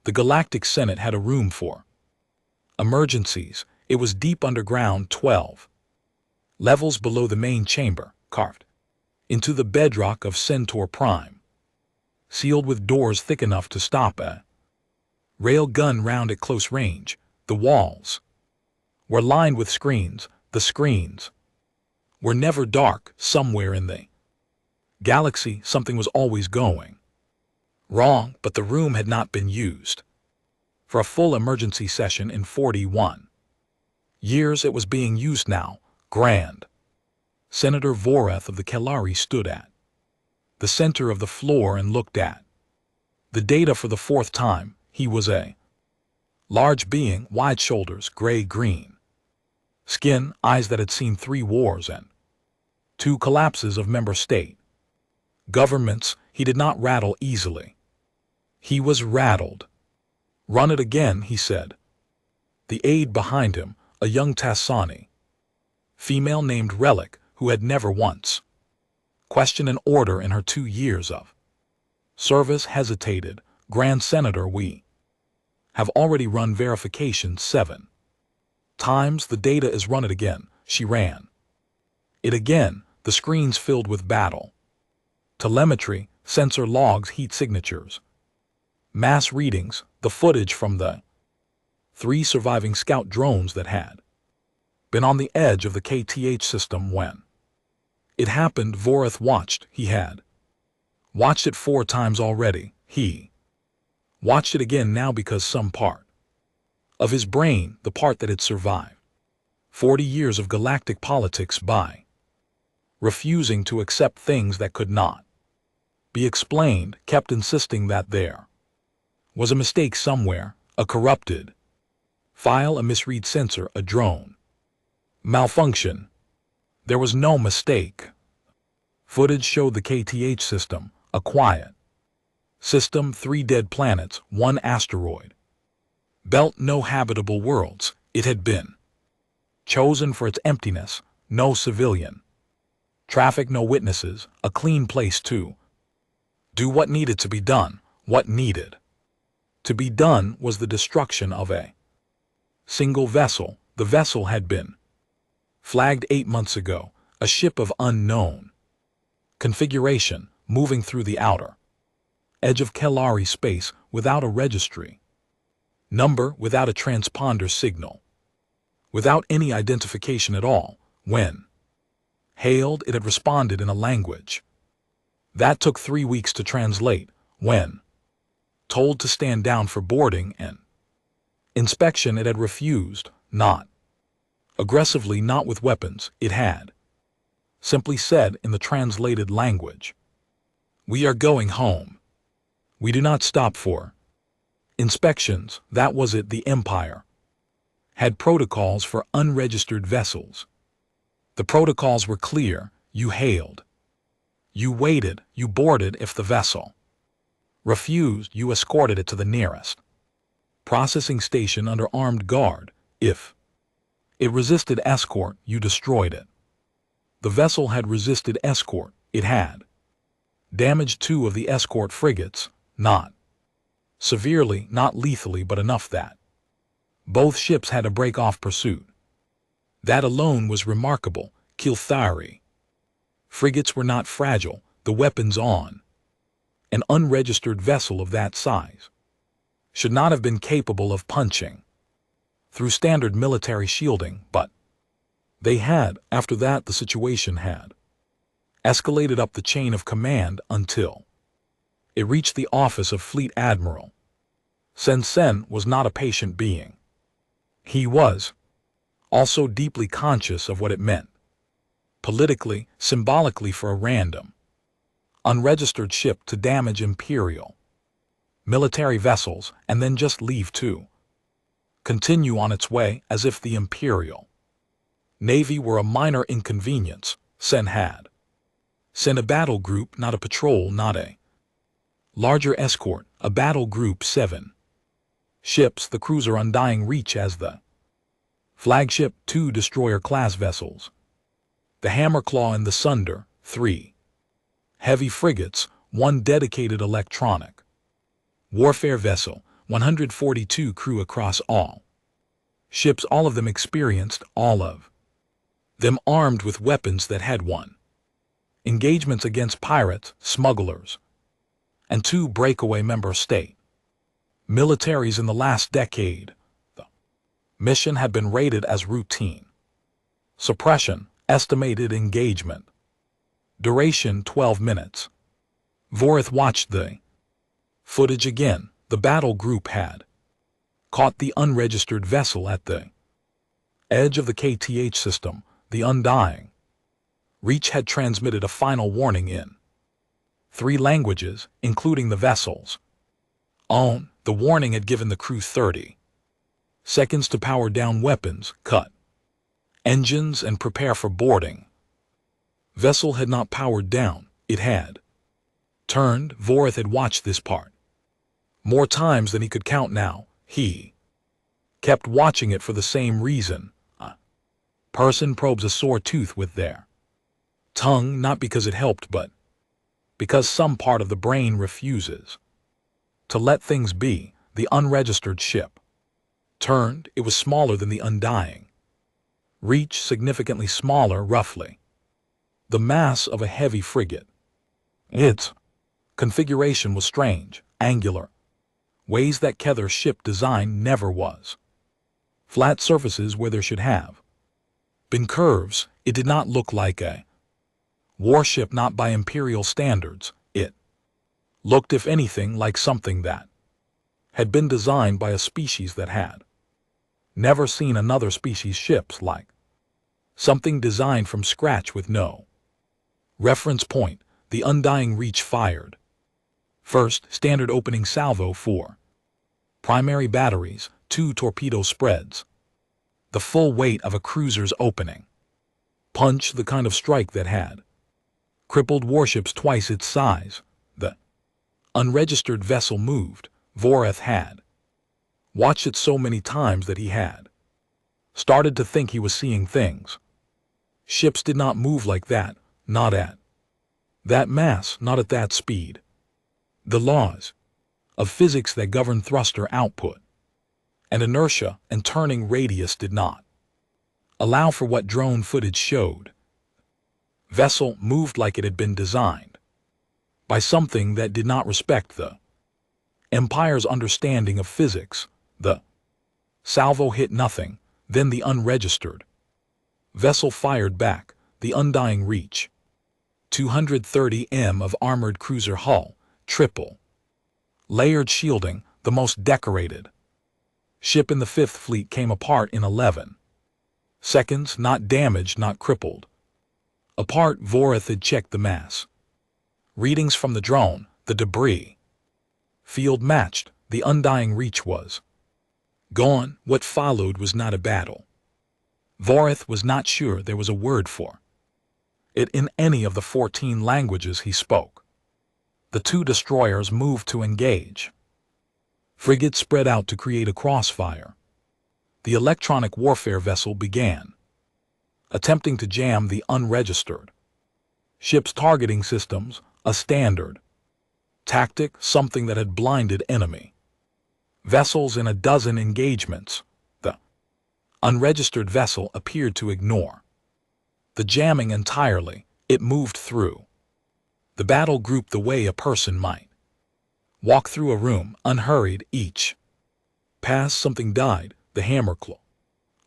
The Galactic Senate had a room for emergencies. It was deep underground, 12 levels below the main chamber, carved into the bedrock of Centaur Prime, sealed with doors thick enough to stop a rail gun round at close range. The walls were lined with screens. The screens were never dark. Somewhere in the galaxy, something was always going wrong, but the room had not been used for a full emergency session in 41 years. It was being used now. Grand Senator Voreth of the Kelari stood at the center of the floor and looked at the data for the fourth time. He was a large being, wide shoulders, gray-green skin, eyes that had seen 3 wars and 2 collapses of member state governments. He did not rattle easily. He was rattled. "Run it again," he said. The aide behind him, a young Tassani female named Relic, who had never once questioned an order in her 2 years of service, hesitated. "Grand Senator, we have already run verification 7 times. The data is run it again." She ran it again. The screens filled with battle telemetry, sensor logs, heat signatures, mass readings, the footage from the 3 surviving scout drones that had been on the edge of the KTH system when it happened. Voreth watched. He had watched it 4 times already. He watched it again now because some part of his brain, the part that had survived 40 years of galactic politics by refusing to accept things that could not be explained, kept insisting that there was a mistake somewhere, a corrupted file, a misread sensor, a drone malfunction. There was no mistake. Footage showed the KTH system, a quiet system, 3 dead planets, 1 asteroid belt, no habitable worlds. It had been chosen for its emptiness, no civilian traffic, no witnesses, a clean place to do what needed to be done. What needed to be done was the destruction of a single vessel. The vessel had been flagged 8 months ago, a ship of unknown configuration, moving through the outer edge of Kelari space without a registry number, without a transponder signal, without any identification at all. When hailed, it had responded in a language that took 3 weeks to translate. When told to stand down for boarding and inspection, it had refused, not aggressively, not with weapons. It had simply said in the translated language, "We are going home. We do not stop for inspections." That was it. The Empire had protocols for unregistered vessels. The protocols were clear. You hailed, you waited, you boarded. If the vessel refused, you escorted it to the nearest processing station under armed guard. If it resisted escort, you destroyed it. The vessel had resisted escort. It had damaged 2 of the escort frigates, not severely, not lethally, but enough that both ships had to break off pursuit. That alone was remarkable. Kilthari frigates were not fragile. The weapons on an unregistered vessel of that size should not have been capable of punching through standard military shielding, but they had. After that, the situation had escalated up the chain of command until it reached the office of Fleet Admiral. Sen was not a patient being. He was also deeply conscious of what it meant politically, symbolically, for a random, unregistered ship to damage Imperial military vessels and then just leave to continue on its way as if the Imperial Navy were a minor inconvenience. Sen had sent a battle group, not a patrol, not a larger escort, a battle group, 7 ships, the cruiser Undying Reach as the flagship, 2 destroyer-class vessels, the Hammerclaw and the Sunder, 3 heavy frigates, 1 dedicated electronic warfare vessel, 142 crew across all ships, all of them experienced, all of them armed with weapons that had won engagements against pirates, smugglers, and 2 breakaway member state militaries in the last decade. The mission had been rated as routine. Suppression, estimated engagement. Duration 12 minutes. Vorith watched the footage again. The battle group had caught the unregistered vessel at the edge of the KTH system. The Undying Reach had transmitted a final warning in 3 languages, including the vessel's own. The warning had given the crew 30 seconds to power down weapons, cut engines, and prepare for boarding. Vessel had not powered down. It had turned. Vorith had watched this part more times than he could count now. He kept watching it for the same reason. A person probes a sore tooth with their tongue, not because it helped, but because some part of the brain refuses to let things be. The unregistered ship turned. It was smaller than the Undying Reach, significantly smaller, roughly the mass of a heavy frigate. Its configuration was strange, angular, ways that Kether's ship design never was. Flat surfaces where there should have been curves. It did not look like a warship, not by Imperial standards. It looked, if anything, like something that had been designed by a species that had never seen another species' ships, like something designed from scratch with no reference point. The Undying Reach fired. First, standard opening salvo, 4 primary batteries, 2 torpedo spreads. The full weight of a cruiser's opening punch, the kind of strike that had crippled warships twice its size. The unregistered vessel moved. Vorith had watched it so many times that he had started to think he was seeing things. Ships did not move like that, not at that mass, not at that speed. The laws of physics that govern thruster output and inertia and turning radius did not allow for what drone footage showed. Vessel moved like it had been designed by something that did not respect the Empire's understanding of physics. The salvo hit nothing. Then the unregistered vessel fired back. The Undying Reach, 230 m of armored cruiser hull, triple layered shielding, the most decorated ship in the 5th Fleet, came apart in 11 seconds. Not damaged, not crippled. Apart. Vorith had checked the mass readings from the drone. The debris field matched. The Undying Reach was gone. What followed was not a battle. Vorith was not sure there was a word for it in any of the 14 languages he spoke. The 2 destroyers moved to engage. Frigates spread out to create a crossfire. The electronic warfare vessel began attempting to jam the unregistered ship's targeting systems, a standard tactic, something that had blinded enemy vessels in a dozen engagements. The unregistered vessel appeared to ignore the jamming entirely. It moved through the battle group the way a person might walk through a room, unhurried. Each pass something died. The hammer claw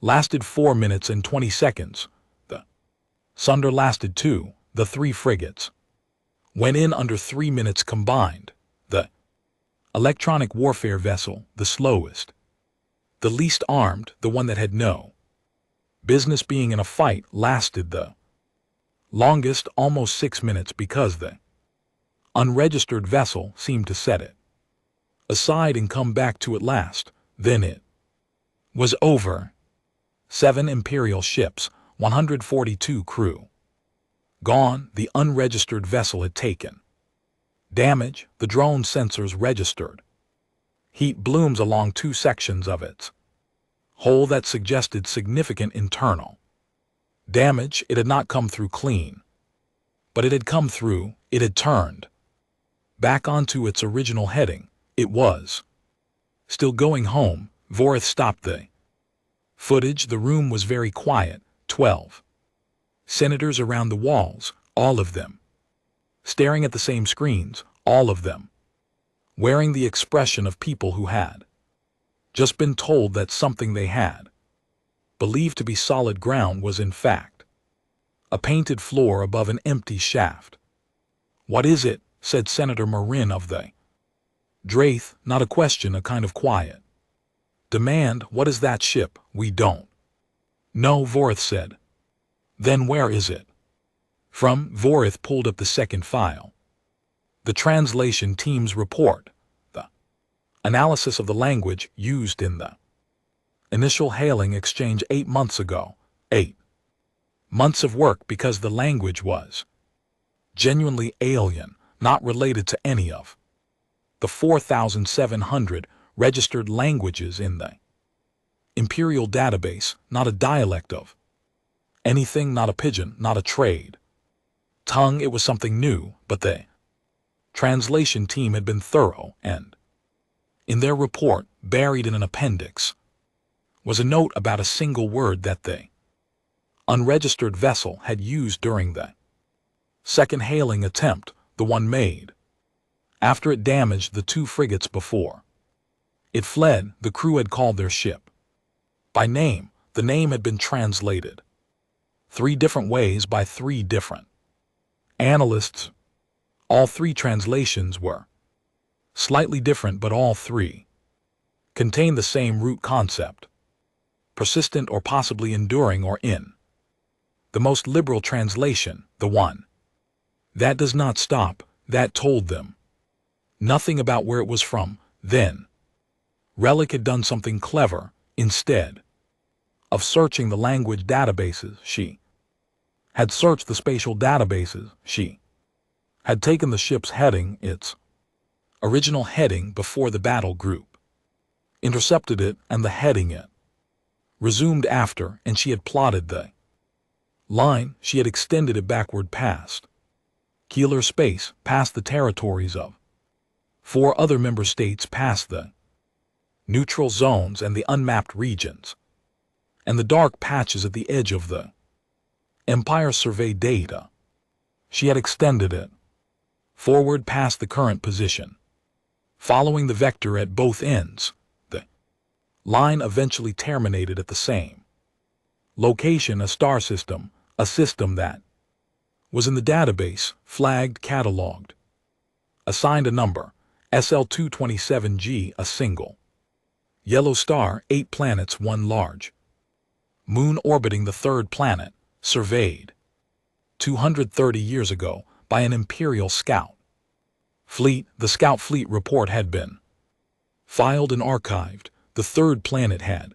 lasted 4 minutes and 20 seconds. The sunder lasted 2. The 3 frigates went in under 3 minutes combined. The electronic warfare vessel, the slowest, the least armed, the one that had no business being in a fight, lasted the longest, almost 6 minutes, because the unregistered vessel seemed to set it aside and come back to it last. Then it was over. 7 Imperial ships, 142 crew gone. The unregistered vessel had taken damage. The drone sensors registered heat blooms along 2 sections of its hull that suggested significant internal damage. It had not come through clean, but it had come through. It had turned back onto its original heading. It was Still going home, Vorith stopped the footage. The room was very quiet. 12 senators around the walls, all of them staring at the same screens, all of them wearing the expression of people who had just been told that something they had believed to be solid ground was in fact a painted floor above an empty shaft. "What is it?" said Senator Marin of the Draith, not a question, a kind of quiet demand. "What is that ship?" "We don't know," Vorith said. "Then where is it from?" Vorith pulled up the second file. The translation team's report, the analysis of the language used in the initial hailing exchange 8 months ago. 8 months of work because the language was genuinely alien, not related to any of the 4,700 registered languages in the Imperial database, not a dialect of anything, not a pidgin, not a trade tongue. It was something new, but the translation team had been thorough, and in their report, buried in an appendix, was a note about a single word that the unregistered vessel had used during the second hailing attempt, the one made after it damaged the 2 frigates before it fled. The crew had called their ship by name. The name had been translated 3 different ways by 3 different analysts. All 3 translations were slightly different, but all 3 contained the same root concept: persistent or possibly enduring, or in the most liberal translation, the one that does not stop. That told them nothing about where it was from. Then Relic had done something clever. Instead of searching the language databases, she had searched the spatial databases. She had taken the ship's heading, its original heading before the battle group intercepted it, and the heading it resumed after, and she had plotted the line. She had extended it backward past Keeler space, past the territories of 4 other member states, past the neutral zones and the unmapped regions, and the dark patches at the edge of the Empire survey data. She had extended it forward past the current position, following the vector at both ends. The line eventually terminated at the same location, a star system, a system that was in the database, flagged, cataloged, assigned a number, SL227G, a single yellow star, 8 planets, 1 large moon orbiting the 3rd planet, surveyed 230 years ago by an Imperial scout fleet. The scout fleet report had been filed and archived. The 3rd planet had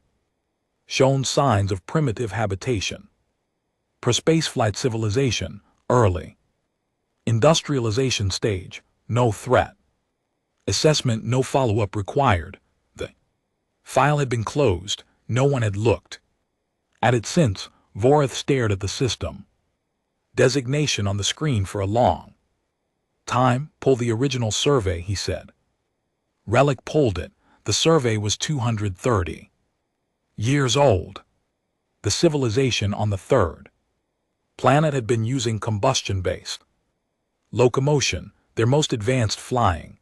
shown signs of primitive habitation, per-spaceflight civilization, early industrialization stage, no threat assessment, no follow-up required. The file had been closed. No one had looked at it since. Vorith stared at the system designation on the screen for a long time. "Pull the original survey," he said. Relic pulled it. The survey was 230 years old. The civilization on the 3rd planet had been using combustion-based locomotion. Their most advanced flying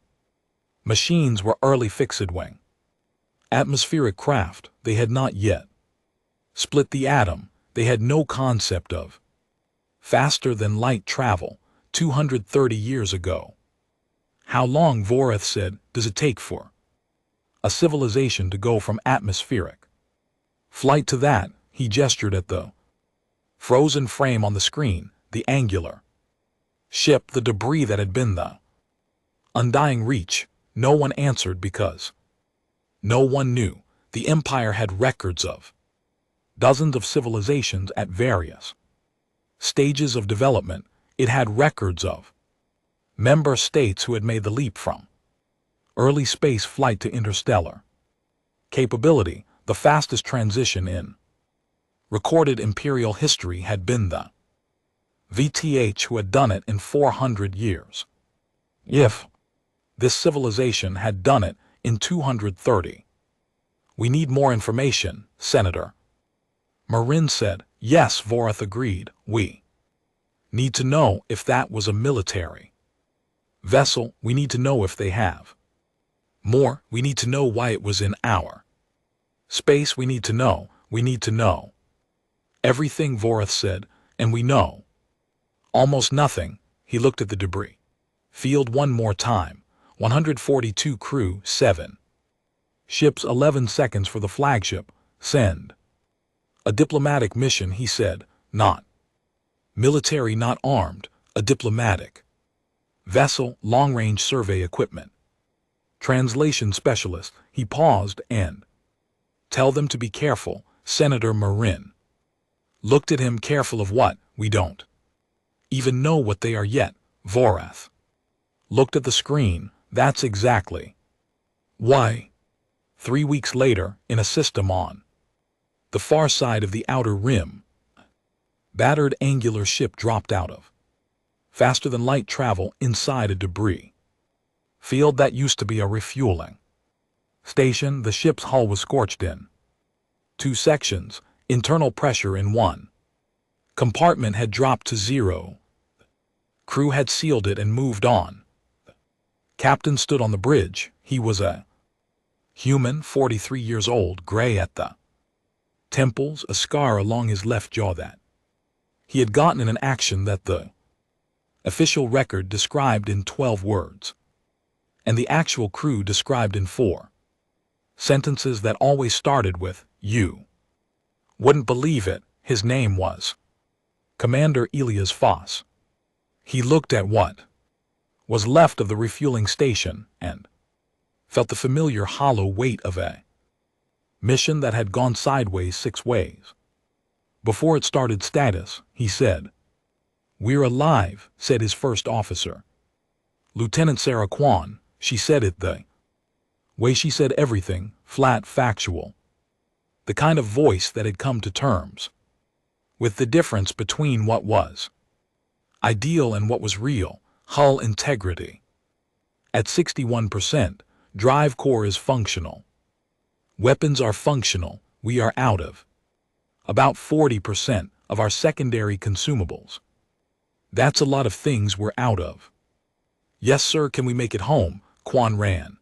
machines were early fixed-wing atmospheric craft. They had not yet split the atom. They had no concept of faster-than-light travel 230 years ago. "How long," Vorith said, "does it take for a civilization to go from atmospheric flight to that?" He gestured at the frozen frame on the screen, the angular ship, the debris that had been the undying reach. No one answered because no one knew. The Empire had records of dozens of civilizations at various stages of development. It had records of member states who had made the leap from early space flight to interstellar capability. The fastest transition in recorded Imperial history had been the VTH, who had done it in 400 years. If this civilization had done it in 230. We need more information, Senator. Marin said. Yes, Vorath agreed. We need to know if that was a military vessel. We need to know if they have more. We need to know why it was in our space. We need to know. We need to know everything, Vorath said, and we know almost nothing. He looked at the debris field one more time. 142 crew, 7 ships, 11 seconds for the flagship. Send. A diplomatic mission, he said. Not military, not armed. A diplomatic vessel, long-range survey equipment. Translation specialist. He paused and tell them to be careful. Senator Marin looked at him. Careful of what? We don't even know what they are yet. Vorath looked at the screen. That's exactly why. 3 weeks later, in a system on the far side of the outer rim, battered angular ship dropped out of faster-than-light travel inside a debris field that used to be a refueling station. The ship's hull was scorched in 2 sections. Internal pressure in one compartment had dropped to 0. Crew had sealed it and moved on. Captain stood on the bridge. He was a human, 43 years old, gray at the temples, a scar along his left jaw that he had gotten in an action that the official record described in 12 words, and the actual crew described in 4 sentences that always started with, "You wouldn't believe it." His name was Commander Elias Foss. He looked at what was left of the refueling station and felt the familiar hollow weight of a mission that had gone sideways 6 ways before it started. Status, he said. "We're alive," said his first officer. Lieutenant Sarah Kwan. She said it the way she said everything, flat, factual. The kind of voice that had come to terms with the difference between what was ideal and what was real. Hull integrity at 61%. Drive core is functional. Weapons are functional. We are out of about 40% of our secondary consumables. That's a lot of things we're out of. Yes, sir. Can we make it home? Kwan ran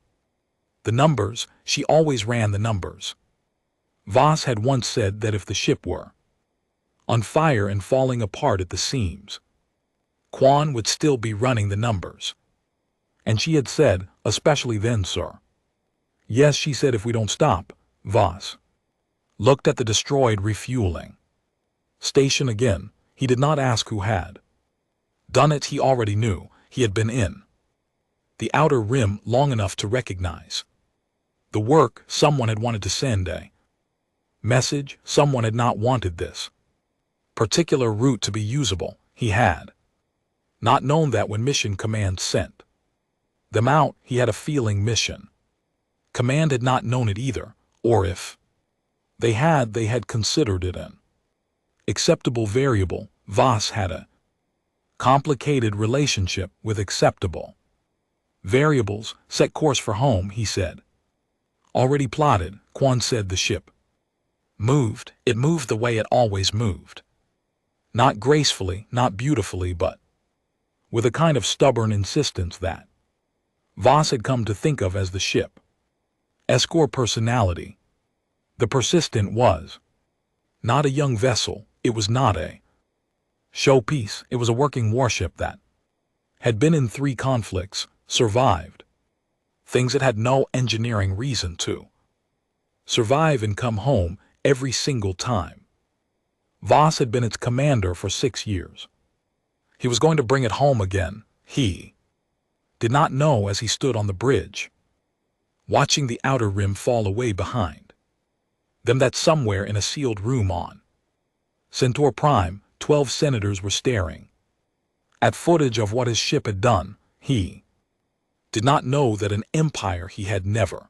the numbers. She always ran the numbers. Voss had once said that if the ship were on fire and falling apart at the seams, Kwan would still be running the numbers. And she had said, especially then, sir. Yes, she said, if we don't stop. Voss looked at the destroyed refueling station again. He did not ask who had done it. He already knew. He had been in the outer rim long enough to recognize the work. Someone had wanted to send a message. Someone had not wanted this particular route to be usable. He had not known that when Mission Command sent them out. He had a feeling Mission Command had not known it either, or if they had considered it an acceptable variable. Voss had a complicated relationship with acceptable variables. Set course for home, he said. Already plotted. Kwan said. The ship moved. It moved the way it always moved. Not gracefully, not beautifully, but with a kind of stubborn insistence that Voss had come to think of as the ship's core personality. The persistent was not a young vessel. It was not a showpiece. It was a working warship that had been in 3 conflicts, survived things it had no engineering reason to survive, and come home every single time. Voss had been its commander for 6 years. He was going to bring it home again. He did not know as he stood on the bridge, watching the outer rim fall away behind them, that somewhere in a sealed room on Centaur Prime, 12 senators were staring at footage of what his ship had done. He did not know that an empire he had never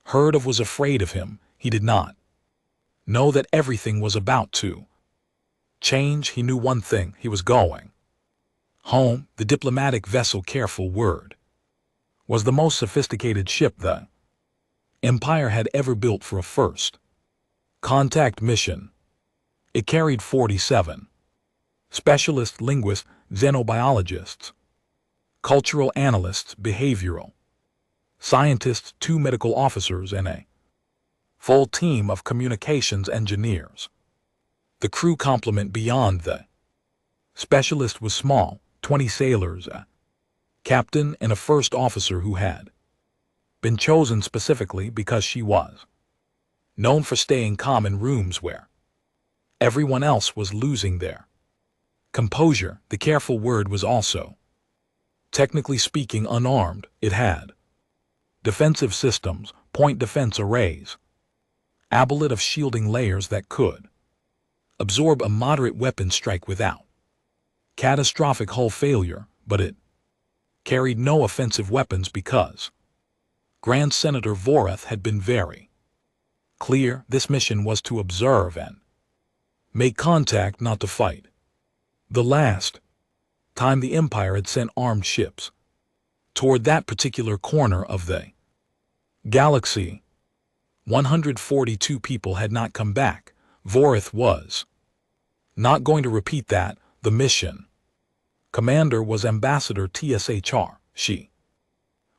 heard of was afraid of him. He did not know that everything was about to change. He knew one thing. He was going home. The diplomatic vessel, careful word, was the most sophisticated ship the Empire had ever built for a first contact mission. It carried 47 specialist linguists, xenobiologists, cultural analysts, behavioral scientists, 2 medical officers, and a full team of communications engineers. The crew complement beyond the specialist was small, 20 sailors, a captain, and a first officer who had been chosen specifically because she was known for staying calm in rooms where everyone else was losing their composure. The careful word was also, technically speaking, unarmed. It had defensive systems, point defense arrays, ablative shielding layers that could absorb a moderate weapon strike without catastrophic hull failure, but it carried no offensive weapons because Grand Senator Vorath had been very clear this mission was to observe and make contact, not to fight. The last time the Empire had sent armed ships toward that particular corner of the galaxy, 142 people had not come back. Vorath was not going to repeat that. The mission commander was Ambassador TSHR. She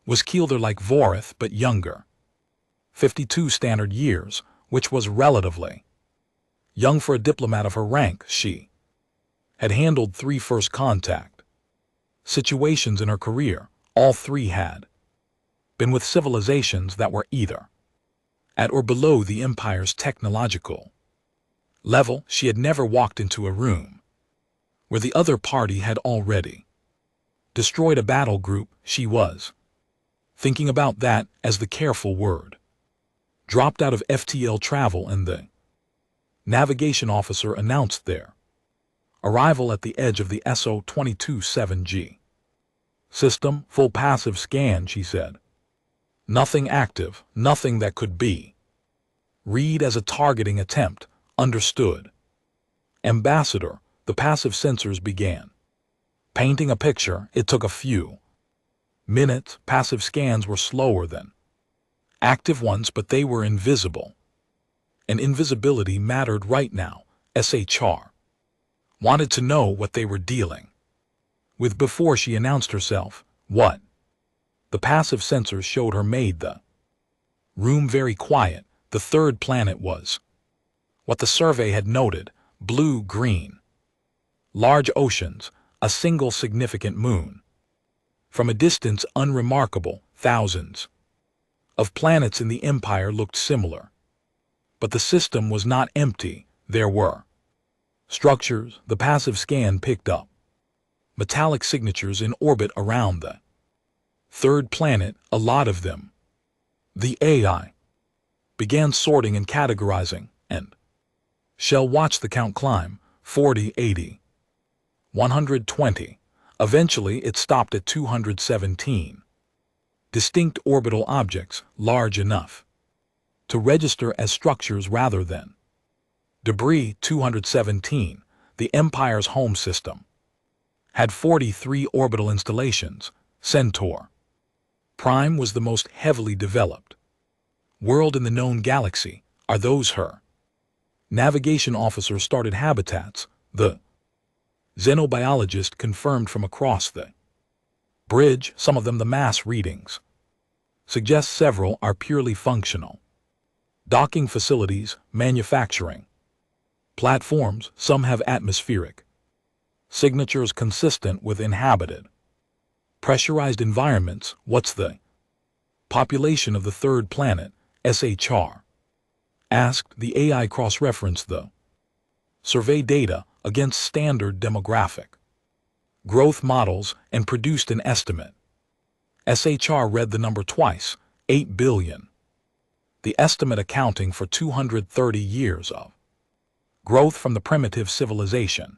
was Keelder like Vorath, but younger. 52 standard years, which was relatively young for a diplomat of her rank. She had handled 3 first contact situations in her career. All 3 had been with civilizations that were either at or below the Empire's technological level. She had never walked into a room where the other party had already destroyed a battle group. She was thinking about that as the careful word dropped out of FTL travel and the navigation officer announced their arrival at the edge of the SO-22-7G system. Full passive scan, she said. Nothing active, nothing that could be read as a targeting attempt. Understood. Ambassador, the passive sensors began painting a picture. It took a few minutes. Passive scans were slower than active ones, but they were invisible. And invisibility mattered right now. SHR wanted to know what they were dealing with before she announced herself. What? The passive sensors showed her made the room very quiet. The third planet was what the survey had noted: blue-green, large oceans, a single significant moon. From a distance, unremarkable. Thousands of planets in the Empire looked similar. But the system was not empty. There were structures. The passive scan picked up metallic signatures in orbit around the third planet, a lot of them. The AI began sorting and categorizing, and Shell watched the count climb: 40, 80, 120. Eventually it stopped at 217. Distinct orbital objects, large enough to register as structures rather than debris. 217. The Empire's home system had 43 orbital installations. Centaur Prime was the most heavily developed world in the known galaxy. Are those her navigation officer started habitats? The xenobiologist confirmed from across the bridge. Some of them. The mass readings suggest several are purely functional. Docking facilities, manufacturing platforms. Some have atmospheric signatures consistent with inhabited pressurized environments. What's the population of the third planet? SHR asked. The AI cross-referenced the survey data against standard demographic growth models and produced an estimate. SHR read the number twice: 8 billion. The estimate accounting for 230 years of growth from the primitive civilization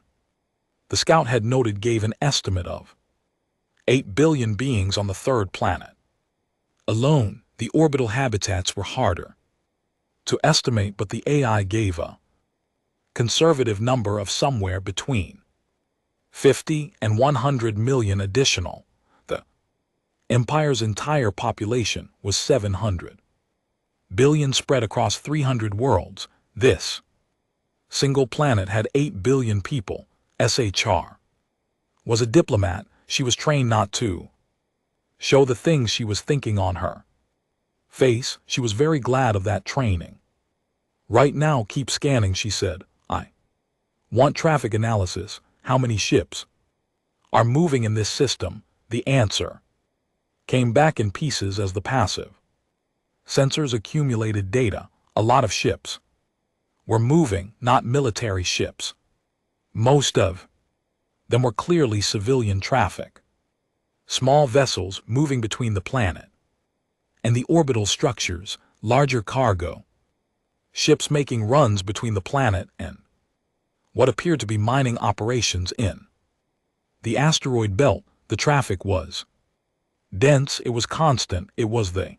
the scout had noted gave an estimate of 8 billion beings on the third planet alone. The orbital habitats were harder to estimate, but the AI gave a conservative number of somewhere between 50 and 100 million additional. The Empire's entire population was 700 billion spread across 300 worlds. This single planet had 8 billion people. SHR was a diplomat. She was trained not to show the things she was thinking on her face. She was very glad of that training. Right now, keep scanning, she said. I want traffic analysis. How many ships are moving in this system? The answer came back in pieces as the passive sensors accumulated data. A lot of ships were moving, not military ships. Most of them were clearly civilian traffic. Small vessels moving between the planet and the orbital structures, larger cargo ships making runs between the planet and what appeared to be mining operations in the asteroid belt. The traffic was dense, it was constant, it was the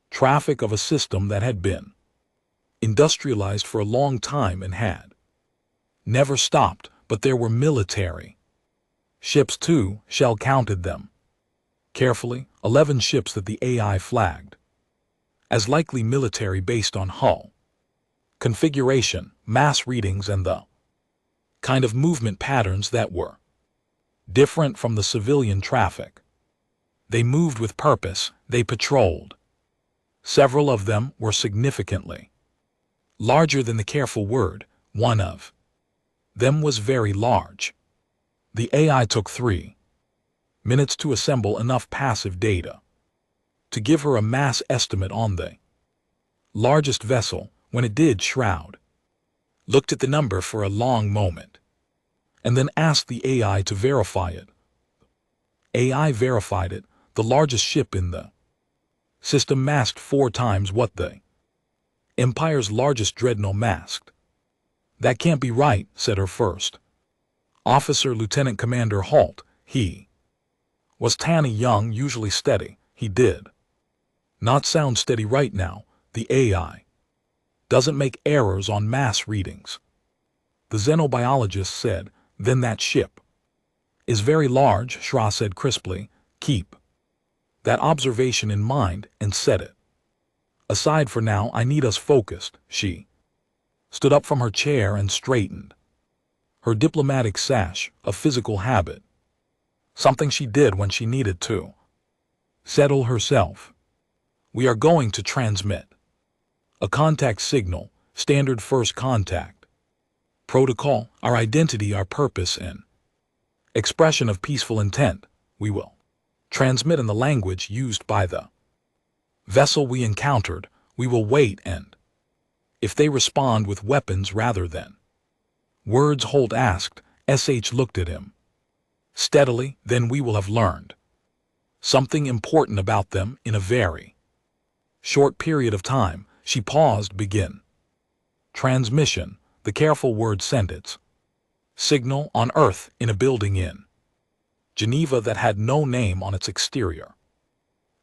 traffic of a system that had been industrialized for a long time and had never stopped. But there were military ships too. Shell counted them carefully, 11 ships that the AI flagged as likely military based on hull configuration, mass readings, and the kind of movement patterns that were different from the civilian traffic. They moved with purpose, they patrolled. Several of them were significantly larger than the careful word. One of them was very large. The AI took 3 minutes to assemble enough passive data to give her a mass estimate on the largest vessel. When it did, Shroud looked at the number for a long moment and then asked the AI to verify it. AI verified it. The largest ship in the system masked 4 times what the Empire's largest dreadnought masked. That can't be right, said her first officer, Lieutenant Commander Holt. He was Tanny young, usually steady. He did not sound steady right now. The AI doesn't make errors on mass readings, the xenobiologist said. Then that ship is very large, Shra said crisply. Keep that observation in mind and set it aside for now. I need us focused. She stood up from her chair and straightened her diplomatic sash, a physical habit, something she did when she needed to settle herself. We are going to transmit a contact signal, standard first contact protocol, our identity, our purpose, and expression of peaceful intent. We will transmit in the language used by the vessel we encountered. We will wait, and if they respond with weapons rather than words, Holt asked. SH looked at him steadily. Then we will have learned something important about them in a very short period of time. She paused. Begin transmission. The careful word sentence. Signal on Earth in a building in Geneva that had no name on its exterior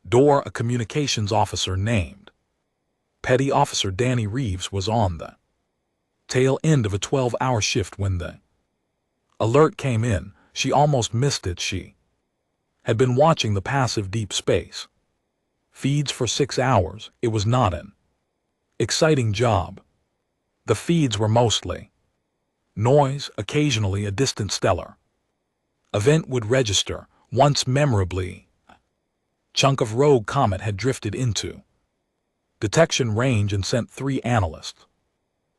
door. A communications officer named Petty Officer Danny Reeves was on the tail end of a 12-hour shift when the alert came in. She almost missed it. She had been watching the passive deep space feeds for 6 hours. It was not an exciting job. The feeds were mostly noise. Occasionally a distant stellar event would register. Once memorably, a chunk of rogue comet had drifted into detection range and sent 3 analysts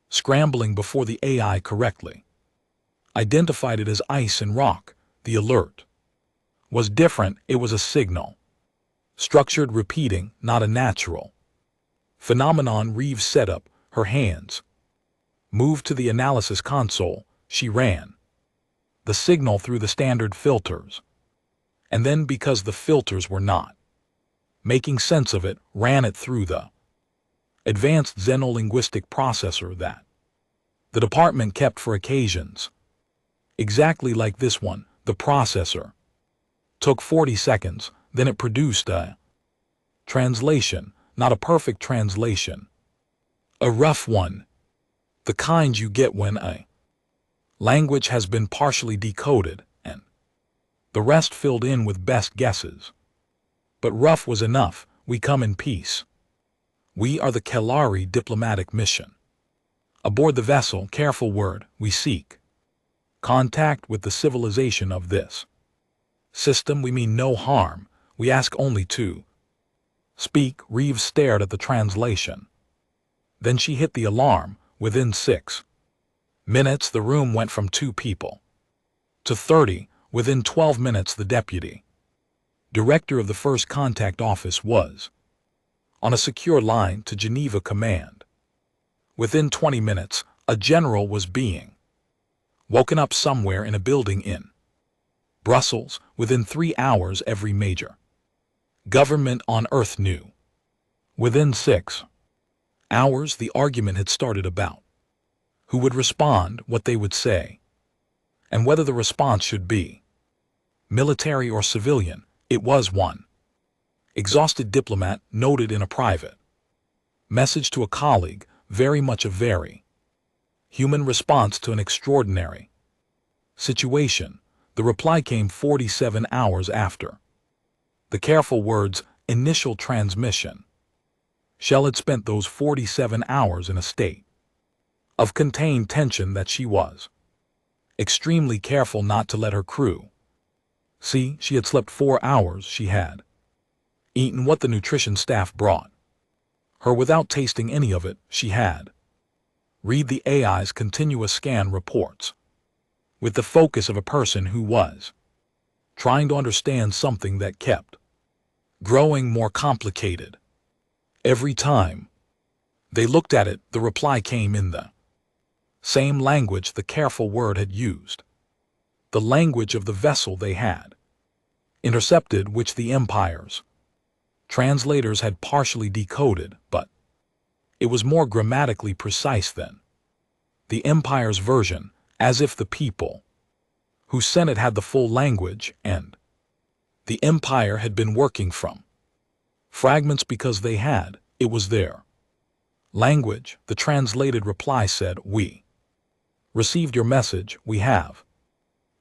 scrambling before the AI correctly identified it as ice and rock. The alert was different. It was a signal, structured, repeating, not a natural phenomenon. Reeves set up. Her hands moved to the analysis console. She ran the signal through the standard filters, and then, because the filters were not making sense of it, ran it through the advanced xenolinguistic processor that the department kept for occasions exactly like this one. The processor took 40 seconds, then it produced a translation, not a perfect translation, a rough one, the kind you get when a language has been partially decoded and the rest filled in with best guesses. But rough was enough. We come in peace. We are the Kelari diplomatic mission. Aboard the vessel, careful word, we seek contact with the civilization of this system. We mean no harm. We ask only to speak. Reeves stared at the translation. Then she hit the alarm. Within 6 minutes, the room went from 2 people to 30. Within 12 minutes, the deputy director of the First Contact Office was on a secure line to Geneva Command. Within 20 minutes, a general was being woken up somewhere in a building in Brussels. Within 3 hours, every major government on Earth knew. Within 6 hours, the argument had started about who would respond, what they would say, and whether the response should be military or civilian. It was one exhausted diplomat noted in a private message to a colleague, very much a very human response to an extraordinary situation. The reply came 47 hours after the careful words, initial transmission. Shell had spent those 47 hours in a state of contained tension that she was extremely careful not to let her crew see. She had slept 4 hours. She had eaten what the nutrition staff brought her without tasting any of it. She had read the AI's continuous scan reports with the focus of a person who was trying to understand something that kept growing more complicated. Every time they looked at it, the reply came in the same language the careful word had used, the language of the vessel they had intercepted, which the Empire's translators had partially decoded, but it was more grammatically precise than the Empire's version, as if the people who sent it had the full language and the Empire had been working from fragments because they had. It was their language. The translated reply said, "We received your message. We have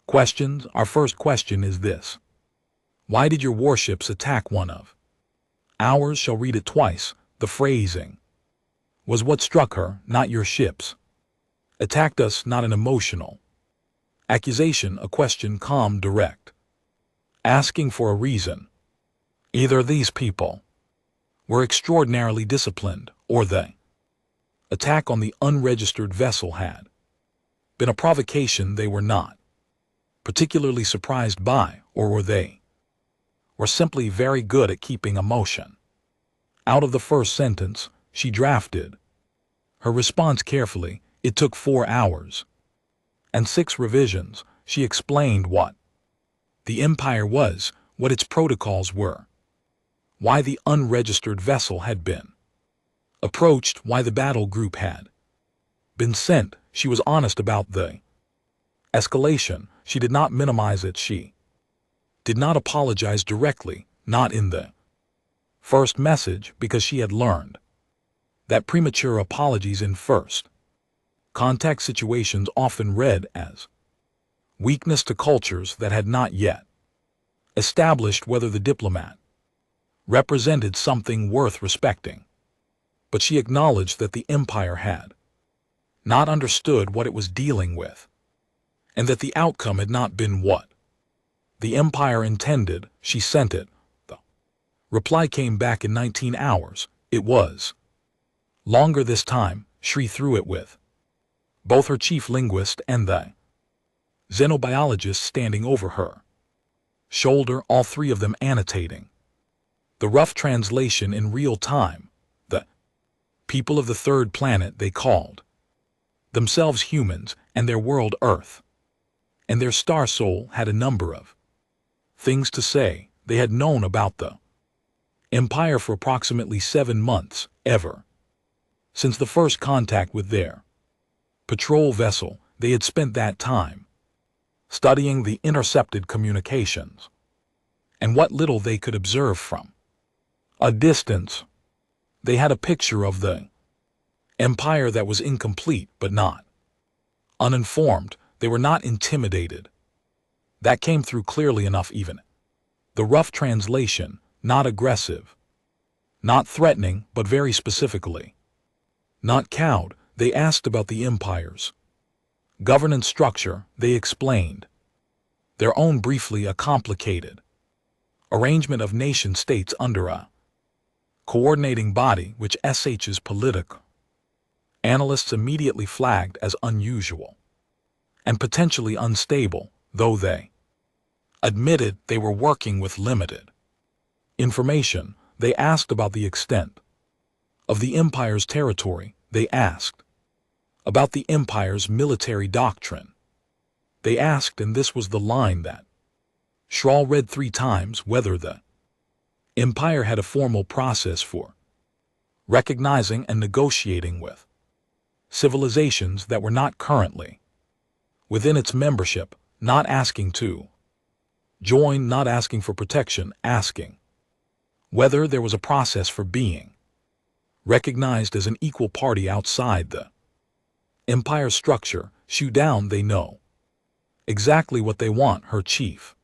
questions. Our first question is this. Why did your warships attack one of ours?" Shall read it twice. The phrasing was what struck her. Not your ships attacked us. Not an emotional accusation, a question, calm, direct, asking for a reason. Either these people were extraordinarily disciplined, or the attack on the unregistered vessel had been a provocation they were not particularly surprised by, or were they simply very good at keeping emotion out of the first sentence. She drafted her response carefully. It took 4 hours and 6 revisions. She explained what the Empire was, what its protocols were, why the unregistered vessel had been approached, why the battle group had been sent. She was honest about the escalation. She did not minimize it. She did not apologize directly, not in the first message, because she had learned that premature apologies in first contact situations often read as weakness to cultures that had not yet established whether the diplomat represented something worth respecting. But she acknowledged that the Empire had not understood what it was dealing with, and that the outcome had not been what the Empire intended. She sent it. The reply came back in 19 hours. It was longer this time. She threw it with both her chief linguist and the xenobiologist standing over her shoulder, all 3 of them annotating the rough translation in real time. The people of the third planet, they called themselves humans, and their world Earth, and their star soul had a number of things to say. They had known about the Empire for approximately 7 months, ever since the first contact with their patrol vessel. They had spent that time studying the intercepted communications and what little they could observe from a distance. They had a picture of the Empire that was incomplete but not uninformed. They were not intimidated. That came through clearly enough. Even the rough translation, not aggressive, Not threatening, but very specifically. Not cowed, they asked about the empire's governance structure, they explained. Their own briefly a complicated arrangement of nation-states under a coordinating body which SH's political analysts immediately flagged as unusual and potentially unstable, though they admitted they were working with limited information. They asked about the extent of the empire's territory. They asked about the empire's military doctrine. They asked, and this was the line that Schrahl read 3 times, whether the empire had a formal process for recognizing and negotiating with civilizations that were not currently within its membership, not asking to join, not asking for protection, asking whether there was a process for being recognized as an equal party outside the empire structure. Shoot down, they know exactly what they want, her chief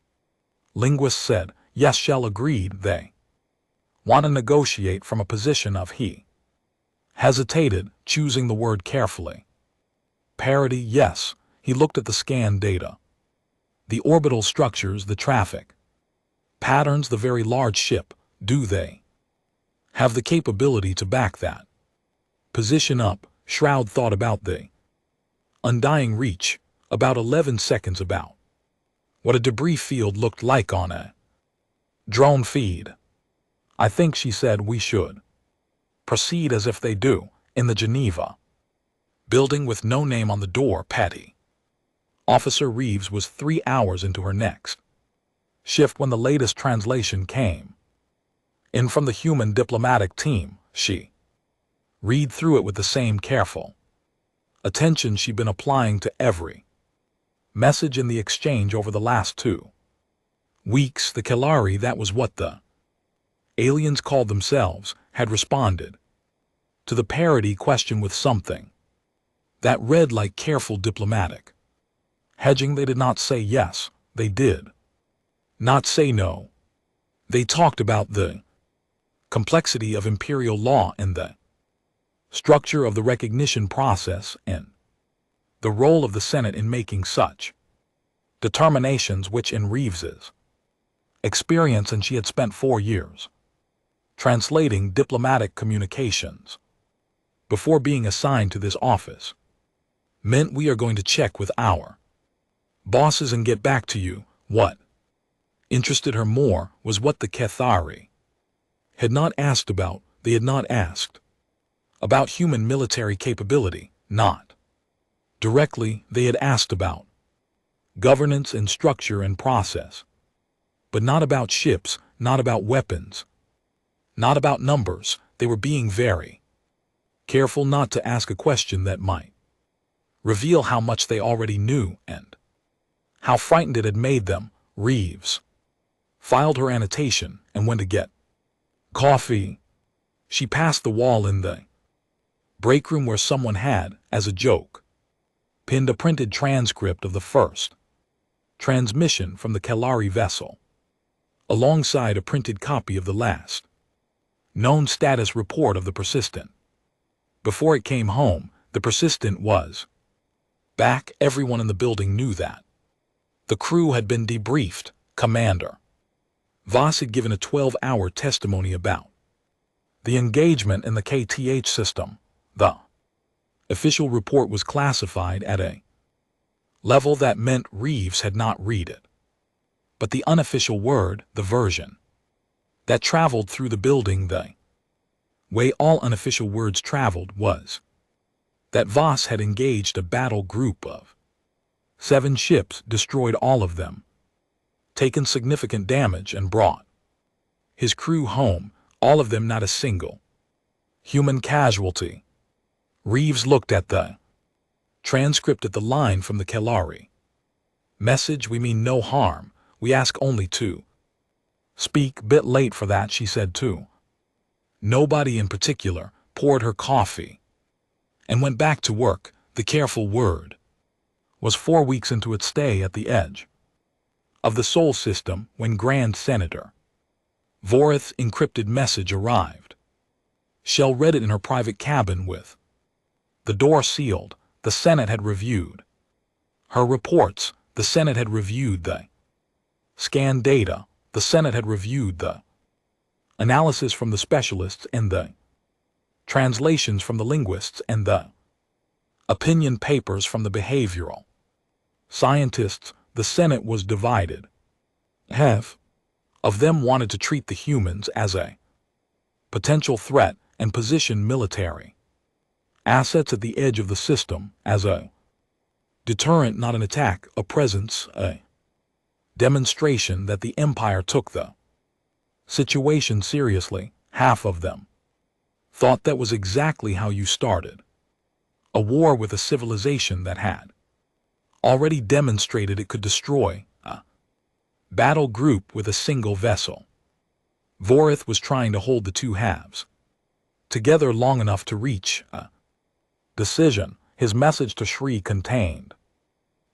linguist said. Yes, Shell agreed, they want to negotiate from a position of he hesitated, choosing the word carefully. Parity, yes. He looked at the scan data, the orbital structures, the traffic patterns, the very large ship. Do they have the capability to back that position up? Shroud thought about the undying reach, about 11 seconds, about what a debris field looked like on a drone feed. I think, she said, we should proceed as if they do in the Geneva building with no name on the door. Petty Officer Reeves was 3 hours into her next shift when the latest translation came in from the human diplomatic team. She read through it with the same careful attention she'd been applying to every message in the exchange over the last 2 weeks. The Kalari, that was what the aliens called themselves, had responded to the parody question with something that read like careful diplomatic hedging. They did not say yes, they did not say no. They talked about the complexity of imperial law and the structure of the recognition process and the role of the Senate in making such determinations, which in Reeves's experience, and she had spent 4 years translating diplomatic communications before being assigned to this office, meant we are going to check with our bosses and get back to you. What interested her more was what the Cathari had not asked about. They had not asked about human military capability, not directly. They had asked about governance and structure and process, but not about ships, not about weapons, not about numbers. They were being very careful not to ask a question that might reveal how much they already knew and how frightened it had made them. Reeves filed her annotation and went to get coffee. She passed the wall in the break room where someone had, as a joke, pinned a printed transcript of the first transmission from the Kalari vessel, alongside a printed copy of the last known status report of the Persistent. Before it came home, the Persistent was back. Everyone in the building knew that. The crew had been debriefed. Commander Voss had given a 12-hour testimony about the engagement in the KTH system. The official report was classified at a level that meant Reeves had not read it. But the unofficial word, the version that traveled through the building, the way all unofficial words traveled, was that Voss had engaged a battle group of 7 ships, destroyed all of them, taken significant damage, and brought his crew home, all of them, not a single human casualty. Reeves looked at the transcript, at the line from the Kalari message. We mean no harm, we ask only to speak. Bit late for that, she said too. Nobody in particular. Poured her coffee and went back to work. The careful word was 4 weeks into its stay at the edge of the Sol system when Grand Senator Vorith's encrypted message arrived. Shell read it in her private cabin with the door sealed. The Senate had reviewed her reports. The Senate had reviewed the scan data. The Senate had reviewed the analysis from the specialists and the translations from the linguists and the opinion papers from the behavioral scientists. The Senate was divided. Half of them wanted to treat the humans as a potential threat and position military assets at the edge of the system as a deterrent, not an attack, a presence, a demonstration that the Empire took the situation seriously. Half of them thought that was exactly how you started a war with a civilization that had already demonstrated it could destroy a battle group with a single vessel. Vorith was trying to hold the two halves together long enough to reach a decision. His message to Shri contained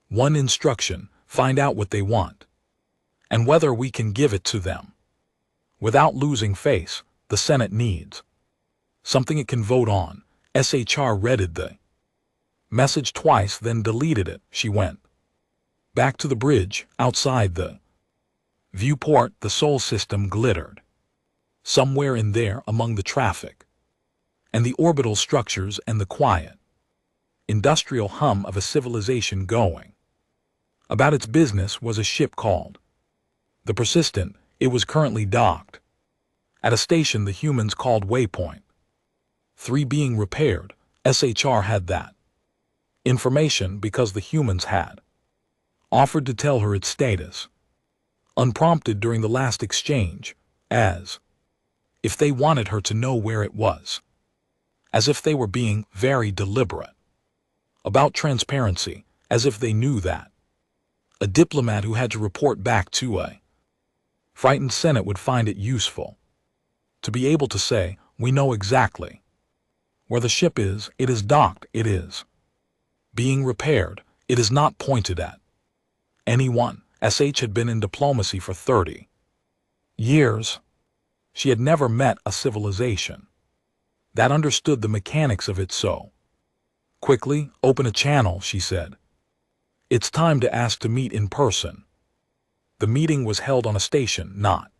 one instruction: find out what they want and whether we can give it to them without losing face. The Senate needs something it can vote on. SHR read the message twice, then deleted it. She went back to the bridge. Outside the viewport, the Sol system glittered. Somewhere in there, among the traffic and the orbital structures and the quiet industrial hum of a civilization going about its business, was a ship called the Persistent. It was currently docked at a station the humans called Waypoint 3, being repaired. SHR had that information because the humans had offered to tell her its status unprompted during the last exchange, as if they wanted her to know where it was, as if they were being very deliberate about transparency, as if they knew that a diplomat who had to report back to a frightened Senate would find it useful to be able to say, we know exactly where the ship is. It is docked. It is being repaired. It is not pointed at anyone. SH had been in diplomacy for 30 years. She had never met a civilization that understood the mechanics of it so quickly. Open a channel, she said. It's time to ask to meet in person. The meeting was held on a station, not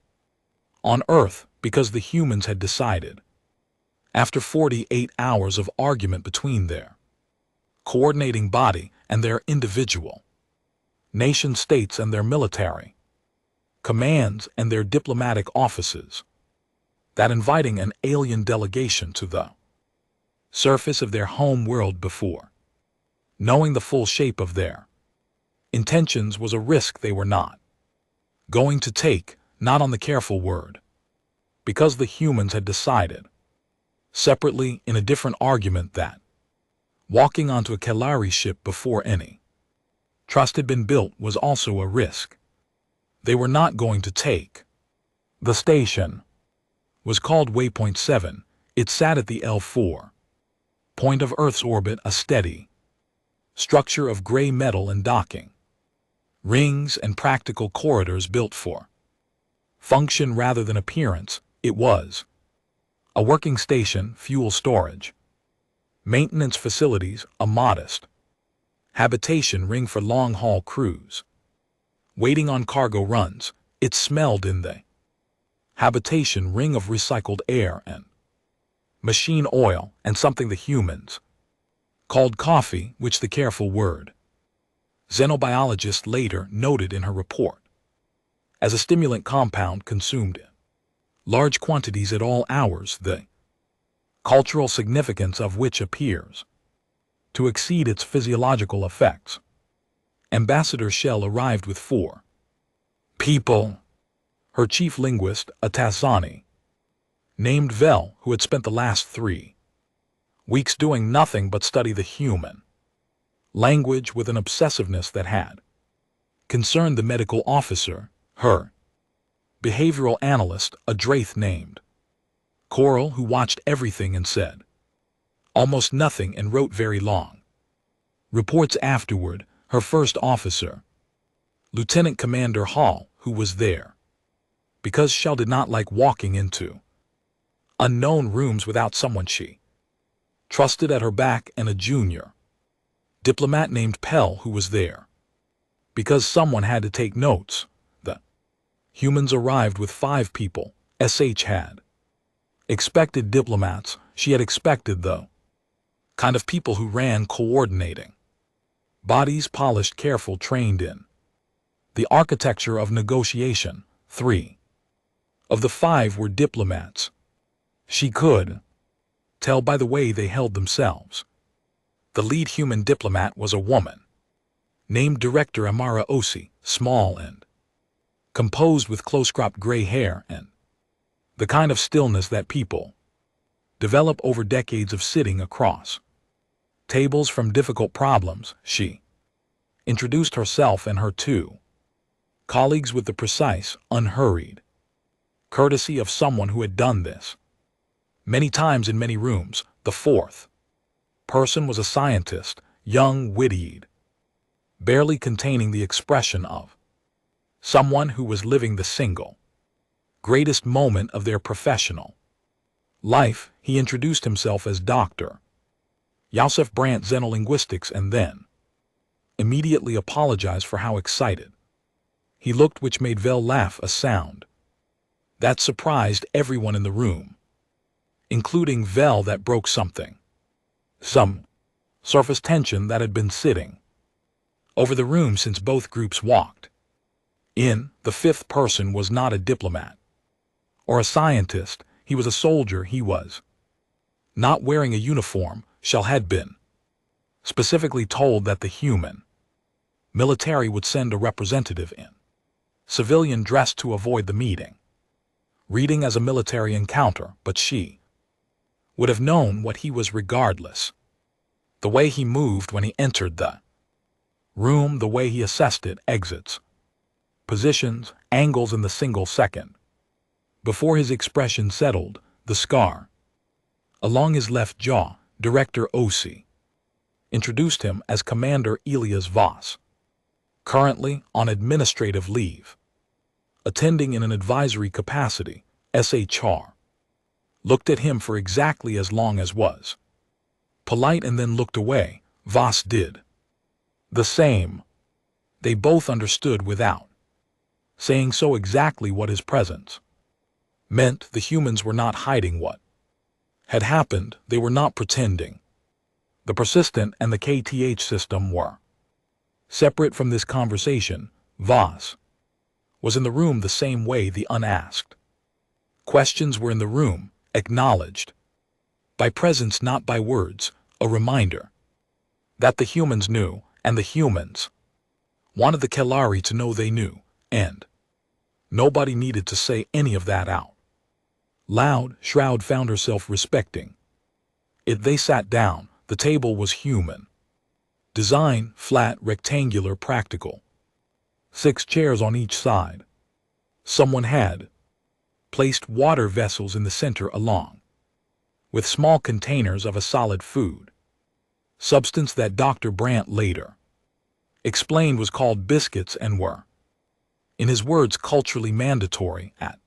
on Earth, because the humans had decided, after 48 hours of argument between their coordinating body and their individual nation-states and their military commands and their diplomatic offices, that inviting an alien delegation to the surface of their home world before knowing the full shape of their intentions was a risk they were not going to take, not on the careful word, because the humans had decided separately in a different argument that walking onto a Kalari ship before any trust had been built was also a risk they were not going to take. The station was called Waypoint 7. It sat at the L4 point of Earth's orbit, a steady structure of gray metal and docking rings and practical corridors built for function rather than appearance. It was a working station, fuel storage, maintenance facilities, a modest habitation ring for long-haul crews waiting on cargo runs. It smelled in the habitation ring of recycled air and machine oil and something the humans called coffee, which the careful word xenobiologist later noted in her report as a stimulant compound consumed in large quantities at all hours, the cultural significance of which appears to exceed its physiological effects. Ambassador Shell arrived with 4 people. Her chief linguist, a Tassani named Vel, who had spent the last 3 weeks doing nothing but study the human language with an obsessiveness that had concerned the medical officer, her behavioral analyst, a Draith named Coral, who watched everything and said almost nothing and wrote very long reports afterward, her first officer, Lieutenant Commander Hall, who was there because Shell did not like walking into Unknown rooms without someone she trusted at her back, and a junior diplomat named Pell who was there because someone had to take notes. The humans arrived with 5 people. SH had expected diplomats. She had expected the kind of people who ran coordinating. Bodies polished, careful, trained in the architecture of negotiation. 3 of the 5 were diplomats. She could tell by the way they held themselves. The lead human diplomat was a woman named Director Amara Osi, small and composed with close-cropped gray hair and the kind of stillness that people develop over decades of sitting across tables from difficult problems. She introduced herself and her 2 colleagues with the precise, unhurried courtesy of someone who had done this many times in many rooms. The 4th person was a scientist, young, witty, barely containing the expression of someone who was living the single greatest moment of their professional life. He introduced himself as Dr. Yosef Brandt, Xenolinguistics, and then immediately apologized for how excited he looked, which made Vel laugh, a sound that surprised everyone in the room, including Vel, that broke some surface tension that had been sitting over the room since both groups walked in. The 5th person was not a diplomat or a scientist. He was a soldier. He was not wearing a uniform. Shell had been specifically told that the human military would send a representative in civilian dress to avoid the meeting reading as a military encounter, but she would have known what he was regardless. The way he moved when he entered the room, the way he assessed it, exits, positions, angles in the single second before his expression settled, the scar along his left jaw. Director Osi introduced him as Commander Elias Voss, currently on administrative leave, attending in an advisory capacity. SHR looked at him for exactly as long as was polite and then looked away. Voss did the same. They both understood without saying so exactly what his presence meant. The humans were not hiding what had happened. They were not pretending. The persistent and the KTH system were separate from this conversation. Voss was in the room the same way the unasked questions were in the room, acknowledged by presence, not by words, a reminder that the humans knew, and the humans wanted the Kelari to know they knew, and nobody needed to say any of that out loud. Shroud found herself respecting it. They sat down. The table was human design, flat, rectangular, practical. 6 chairs on each side. Someone had placed water vessels in the center along with small containers of a solid food substance that Dr. Brandt later explained was called biscuits and were, in his words, culturally mandatory at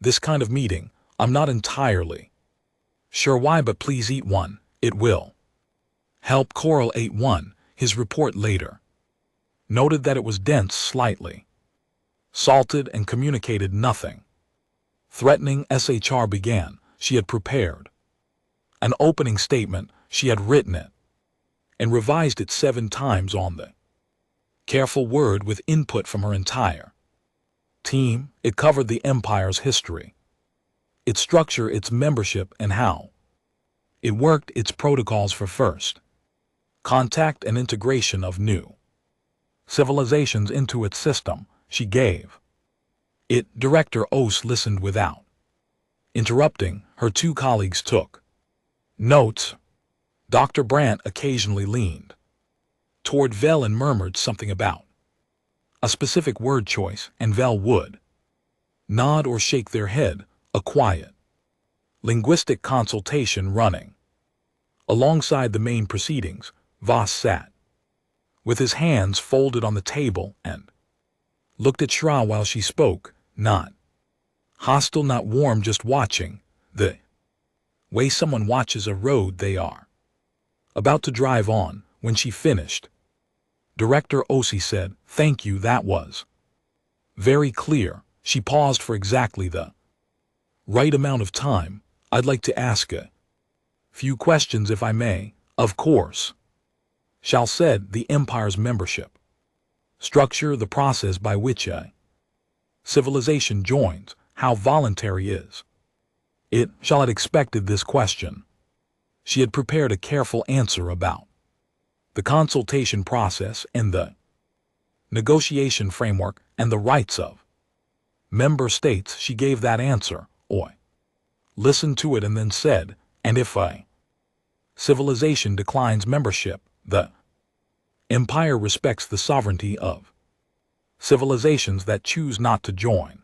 this kind of meeting. I'm not entirely sure why, but please eat one. It will help. Coral ate one. His report later noted that it was dense, slightly salted, and communicated nothing threatening. SHR began. She had prepared an opening statement. She had written it and revised it 7 times on the careful word with input from her entire team. It covered the Empire's history, its structure, its membership, and how it worked, its protocols for first contact and integration of new civilizations into its system. She gave it. Director Os listened without interrupting. Her 2 colleagues took notes. Dr. Brandt occasionally leaned toward Vel and murmured something about a specific word choice, and Vel would nod or shake their head, a quiet linguistic consultation running alongside the main proceedings. Voss sat with his hands folded on the table and looked at Shra while she spoke, not hostile, not warm, just watching. The Way someone watches a road they are about to drive on. When she finished, Director Osi said, "Thank you, that was very clear." She paused for exactly the right amount of time. "I'd like to ask a few questions if I may." "Of course." Shal said. "The Empire's membership structure, the process by which a civilization joins, how voluntary is it?" Shal had expected this question. She had prepared a careful answer about the consultation process and the negotiation framework and the rights of member states. She gave that answer, listened to it and then said, "And if a civilization declines membership, the Empire respects the sovereignty of civilizations that choose not to join."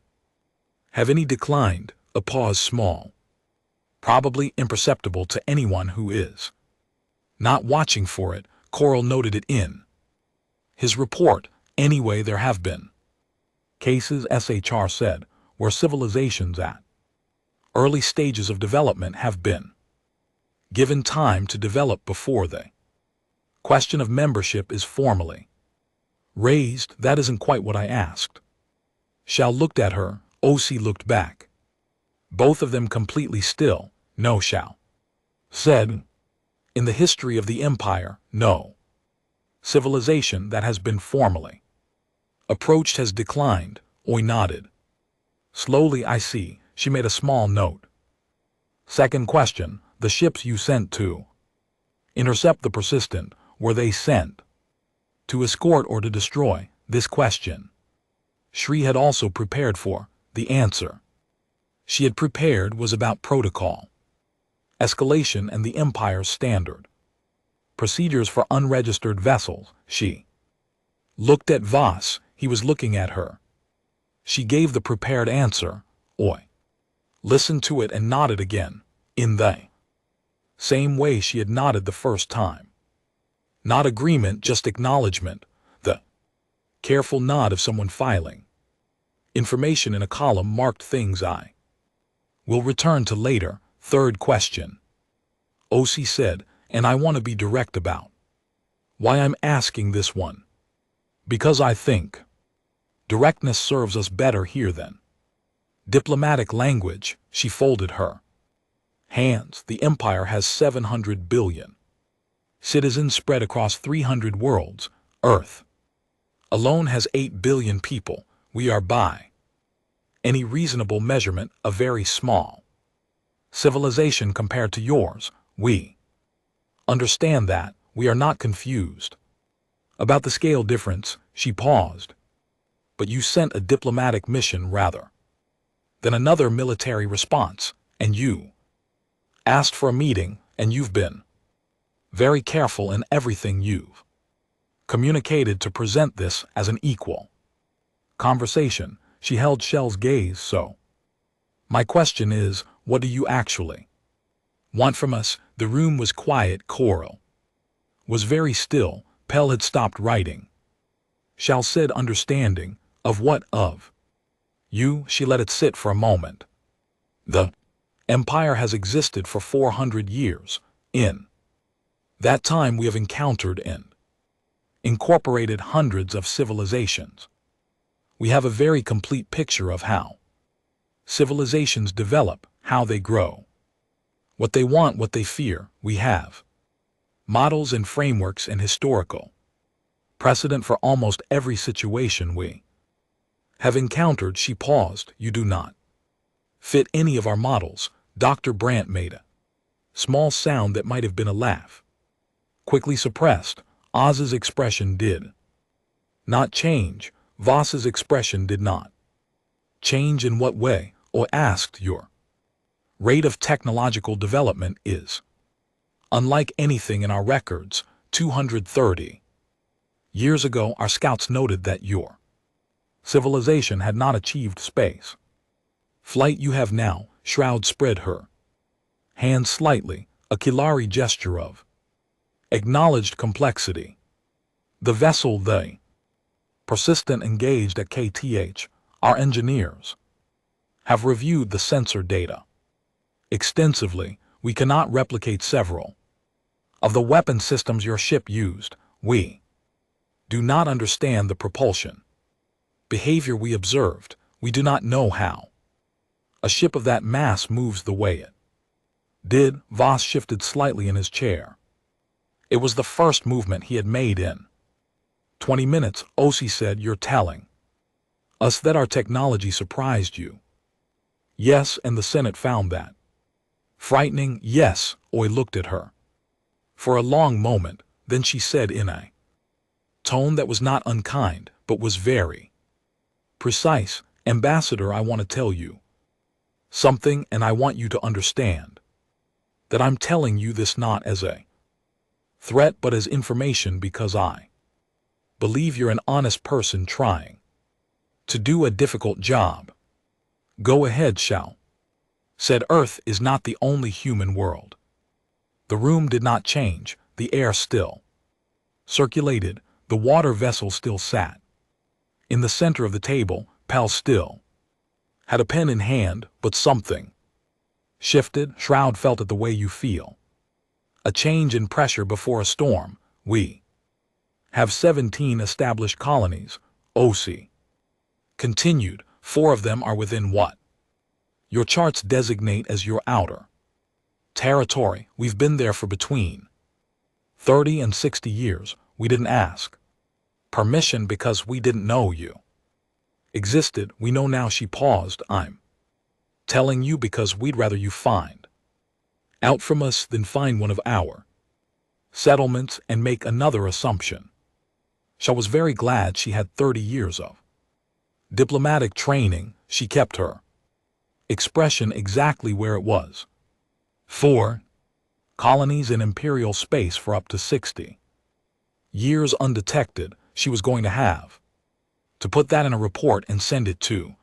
"Have any declined?" A pause, small, probably imperceptible to anyone who is not watching for it. Coral noted it in his report. "Anyway, there have been cases," SHR said, "where civilizations at early stages of development have been given time to develop before the question of membership is formally raised." "That isn't quite what I asked." Shal looked at her. Osi looked back. Both of them completely still. "No," Shal said. "In the history of the Empire, no civilization that has been formally approached has declined." Oi nodded. Slowly. "I see." She made a small note. "Second question, the ships you sent to intercept the persistent, were they sent to escort or to destroy?" This question Shri had also prepared for. The answer she had prepared was about protocol escalation and the Empire's standard procedures for unregistered vessels. She looked at Voss. He was looking at her. She gave the prepared answer. Oi listened to it and nodded again, in the same way she had nodded the first time. Not agreement, just acknowledgement, the careful nod of someone filing information in a column marked things I will return to later. Third question. Osi said, "And I want to be direct about why I'm asking this one. Because I think directness serves us better here than diplomatic language." She folded her hands. "The Empire has 700 billion citizens spread across 300 worlds. Earth alone has 8 billion people. We are, by any reasonable measurement, a very small civilization compared to yours. We understand that. We are not confused about the scale difference." She paused. "But you sent a diplomatic mission rather than another military response, and you asked for a meeting, and you've been very careful in everything you've communicated to present this as an equal conversation." She held Shell's gaze. "So my question is, what do you actually want from us?" The room was quiet. Coral was very still. Pell had stopped writing. Shal said, "Understanding of what? Of you?" She let it sit for a moment. "The Empire has existed for 400 years. In that time we have encountered and incorporated hundreds of civilizations. We have a very complete picture of how civilizations develop, how they grow, what they want, what they fear. We have models and frameworks and historical precedent for almost every situation we have encountered." She paused. "You do not fit any of our models." Dr. Brandt made a small sound that might have been a laugh, quickly suppressed. Oz's expression did not change. Voss's expression did not change. "In what way?" Or asked. "Your rate of technological development is unlike anything in our records. 230 years ago, our scouts noted that your civilization had not achieved space flight you have now." Shroud spread her hand slightly, a Kilari gesture of acknowledged complexity. "The vessel they persistent engaged at KTH, our engineers have reviewed the sensor data extensively. we cannot replicate several of the weapon systems your ship used. We do not understand the propulsion behavior we observed. We do not know how a ship of that mass moves the way it did. Voss shifted slightly in his chair. It was the first movement he had made in 20 minutes. Osi said, "You're telling us that our technology surprised you?" "Yes, and the Senate found that frightening." "Yes." Oi looked at her for a long moment, then she said in a tone that was not unkind, but was very precise, "Ambassador, I want to tell you something, and I want you to understand that I'm telling you this not as a threat but as information, because I believe you're an honest person trying to do a difficult job." "Go ahead, Shao," said. "Earth is not the only human world." The room did not change. The air still circulated. The water vessel still sat in the center of the table. Pal still had a pen in hand, but something shifted. Shroud felt it the way you feel a change in pressure before a storm. "We have 17 established colonies," Osi continued. "4 of them are within what your charts designate as your outer territory. We've been there for between 30 and 60 years. We didn't ask permission because we didn't know you existed. We know now." She paused. "I'm telling you because we'd rather you find out from us than find one of our settlements and make another assumption." Shao was very glad she had 30 years of diplomatic training. She kept her expression exactly where it was. 4 colonies in imperial space for up to 60 years undetected. She was going to have to put that in a report and send it to